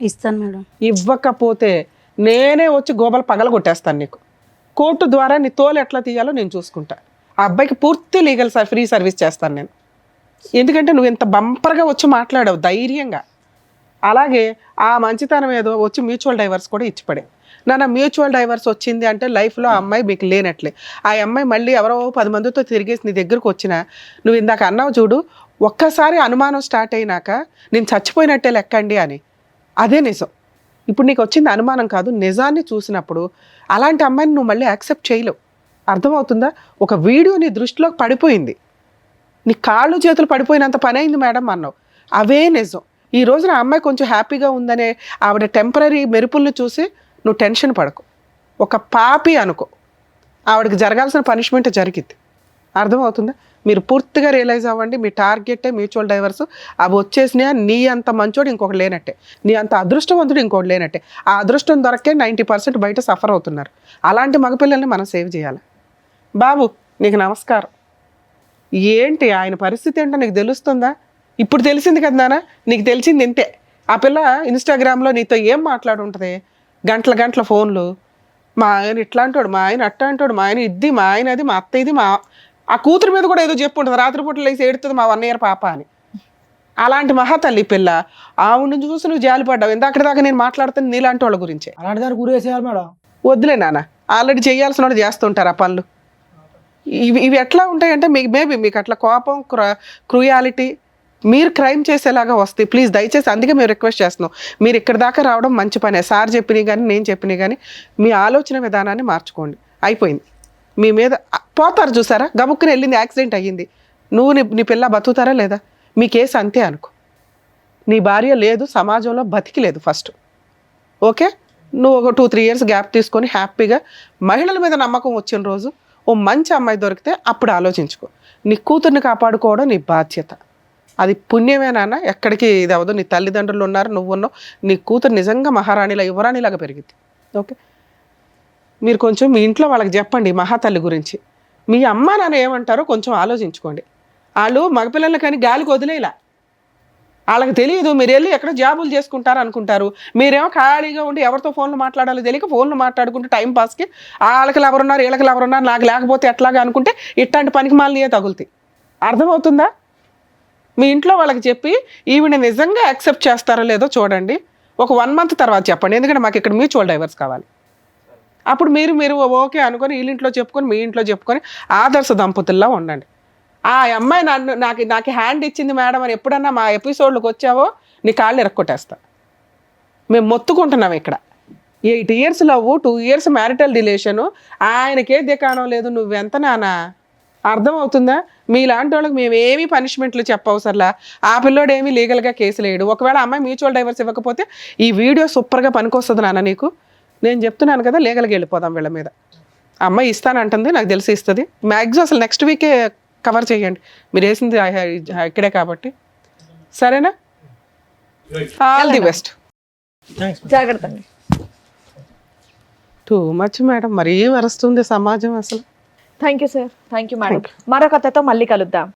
ఇస్తాను మేడం. ఇవ్వకపోతే నేనే వచ్చి గోబలు పగల కొట్టేస్తాను నీకు. కోర్టు ద్వారా నీ తోలు ఎట్లా తీయాలో నేను చూసుకుంటా. ఆ అబ్బాయికి పూర్తి లీగల్ ఫ్రీ సర్వీస్ చేస్తాను నేను. ఎందుకంటే నువ్వు ఇంత బంపర్గా వచ్చి మాట్లాడావు ధైర్యంగా. అలాగే ఆ మంచితనం ఏదో వచ్చి మ్యూచువల్ డైవర్స్ కూడా ఇచ్చిపడే. నాన్న మ్యూచువల్ డైవర్స్ వచ్చింది అంటే లైఫ్లో ఆ అమ్మాయి మీకు లేనట్లే. ఆ అమ్మాయి మళ్ళీ ఎవరో 10 మందితో తిరిగేసి నీ దగ్గరకు వచ్చినా, నువ్వు ఇందాక అన్నావు చూడు, ఒక్కసారి అనుమానం స్టార్ట్ అయినాక నేను చచ్చిపోయినట్టే లెక్కండి అని, అదే నిజం. ఇప్పుడు నీకు వచ్చింది అనుమానం కాదు, నిజాన్ని చూసినప్పుడు అలాంటి అమ్మాయిని నువ్వు మళ్ళీ యాక్సెప్ట్ చేయలేవు. అర్థమవుతుందా? ఒక వీడియో నీ దృష్టిలోకి పడిపోయింది, నీ కాళ్ళు చేతులు పడిపోయినంత పని అయింది మేడం అన్నావు, అవే నిజం. ఈ రోజున ఆ అమ్మాయి కొంచెం హ్యాపీగా ఉందనే ఆవిడ టెంపరీ మెరుపుల్ని చూసి నువ్వు టెన్షన్ పడకు. ఒక పాపి అనుకో, ఆవిడకి జరగాల్సిన పనిష్మెంట్ జరిగింది. అర్థమవుతుందా? మీరు పూర్తిగా రియలైజ్ అవ్వండి. మీ టార్గెటే మ్యూచువల్ డైవర్స్. అవి వచ్చేసినా నీ అంత మంచోడు ఇంకొకటి లేనట్టే, నీ అంత అదృష్టవంతుడు ఇంకొకటి లేనట్టే. ఆ అదృష్టం దొరకే 90% బయట సఫర్ అవుతున్నారు. అలాంటి మగపిల్లల్ని మనం సేవ్ చేయాలి. బాబు నీకు నమస్కారం. ఏంటి ఆయన పరిస్థితి ఏంటో నీకు తెలుస్తుందా? ఇప్పుడు తెలిసింది కదా నాన్న, నీకు తెలిసింది ఇంతే. ఆ పిల్ల ఇన్స్టాగ్రామ్లో నీతో ఏం మాట్లాడుంటుంది, గంటల ఫోన్లు. మా ఆయన ఇట్లా అంటాడు, మా ఆయన అట్లా అంటాడు, మా ఆయన ఇది, మా ఆయన అది, మా అత్త ఇది, ఆ కూతురు మీద కూడా ఏదో చెప్పుంటుంది, రాత్రిపూట లేసి ఏడుతుంది మా 1 year పాప అని. అలాంటి మహాతల్లి పిల్ల. ఆవిడ చూసి నువ్వు జాలిపడ్డావు. ఇందాక దాకా నేను మాట్లాడుతాను నీలాంటి వాళ్ళ గురించే. అలాంటి దాన్ని గురేసేయాలి మేడం. వద్దులే నాన్న, ఆల్రెడీ చేయాల్సిన వాళ్ళు చేస్తుంటారు ఆ పనులు. ఇవి ఎట్లా ఉంటాయంటే మేబీ మీకు అట్లా కోపం, క్రూయాలిటీ, మీరు క్రైమ్ చేసేలాగా వస్తాయి. ప్లీజ్ దయచేసి, అందుకే మేము రిక్వెస్ట్ చేస్తున్నాం, మీరు ఇక్కడ దాకా రావడం మంచి పనే. సార్ చెప్పినవి కానీ నేను చెప్పినవి కానీ మీ ఆలోచన విధానాన్ని మార్చుకోండి. అయిపోయింది. మీ మీద పోతారు చూసారా, గబుక్కుని వెళ్ళింది, యాక్సిడెంట్ అయ్యింది, నువ్వు నీ పిల్ల బతుకుతారా లేదా? మీ కేసు అంతే అనుకో. నీ భార్య లేదు, సమాజంలో బతికి లేదు ఫస్ట్. ఓకే, నువ్వు ఒక 2-3 years గ్యాప్ తీసుకొని హ్యాపీగా మహిళల మీద నమ్మకం వచ్చిన రోజు ఓ మంచి అమ్మాయి దొరికితే అప్పుడు ఆలోచించుకో. నీ కూతుర్ని కాపాడుకోవడం నీ బాధ్యత. అది పుణ్యమేనా? ఎక్కడికి ఇది అవ్వదు. నీ తల్లిదండ్రులు ఉన్నారు, నువ్వు ఉన్నావు, నీ కూతురు నిజంగా మహారాణిలా యువరాణిలాగా పెరిగింది. ఓకే, మీరు కొంచెం మీ ఇంట్లో వాళ్ళకి చెప్పండి మహాతల్లి గురించి. మీ అమ్మ నాన్న ఏమంటారో కొంచెం ఆలోచించుకోండి. వాళ్ళు మగపిల్లలు కానీ గాలికి వదిలేలా, వాళ్ళకి తెలియదు. మీరు వెళ్ళి ఎక్కడ జాబులు చేసుకుంటారు అనుకుంటారు. మీరేమో ఖాళీగా ఉండి ఎవరితో ఫోన్లు మాట్లాడాలో తెలియక ఫోన్లు మాట్లాడుకుంటూ టైం పాస్కి వాళ్ళకి ఎవరున్నారు, వీళ్ళకి ఎవరున్నారు, నాకు లేకపోతే ఎట్లాగా అనుకుంటే ఇట్లాంటి పనికి మాలియే తగులుతాయి. అర్థమవుతుందా? మీ ఇంట్లో వాళ్ళకి చెప్పి ఈవిడ నిజంగా యాక్సెప్ట్ చేస్తారో లేదో చూడండి. ఒక 1 month తర్వాత చెప్పండి, ఎందుకంటే మాకు ఇక్కడ మ్యూచువల్ డైవర్స్ కావాలి. అప్పుడు మీరు ఓకే అనుకొని వీళ్ళింట్లో చెప్పుకొని మీ ఇంట్లో చెప్పుకొని ఆదర్శ దంపతుల్లా ఉండండి. ఆ అమ్మాయి నాకు హ్యాండ్ ఇచ్చింది మేడం అని ఎప్పుడన్నా మా ఎపిసోడ్లకు వచ్చావో నీ కాళ్ళు ఇరక్కొట్టేస్తా. మేము మొత్తుకుంటున్నాం ఇక్కడ. 8 years love, 2 years marital relation, ఆయనకే దికాణం లేదు. నువ్వెంత నానా? అర్థమవుతుందా? మీలాంటి వాళ్ళకి మేము ఏమీ పనిష్మెంట్లు చెప్పవసరలా. ఆ పిల్లోడు ఏమీ లీగల్గా కేసు లేడు. ఒకవేళ అమ్మాయి మ్యూచువల్ డైవర్స్ ఇవ్వకపోతే ఈ వీడియో సూపర్గా పనికొస్తుంది నాన్న నీకు. నేను చెప్తున్నాను కదా, లీగల్గా వెళ్ళిపోదాం వీళ్ళ మీద. ఆ అమ్మాయి ఇస్తానంటుంది, నాకు తెలిసి ఇస్తుంది. మ్యాక్సిమం అసలు నెక్స్ట్ వీకే కవర్ చేయండి, మీరు వేసింది ఇక్కడే కాబట్టి. సరేనా? All the best. జాగ్రత్త అండి. టూ మచ్ మేడం, మరీ వరుస్తుంది సమాజం అసలు. Thank you sir. Thank you madam. మరొక కథతో మళ్ళీ కలుద్దాం.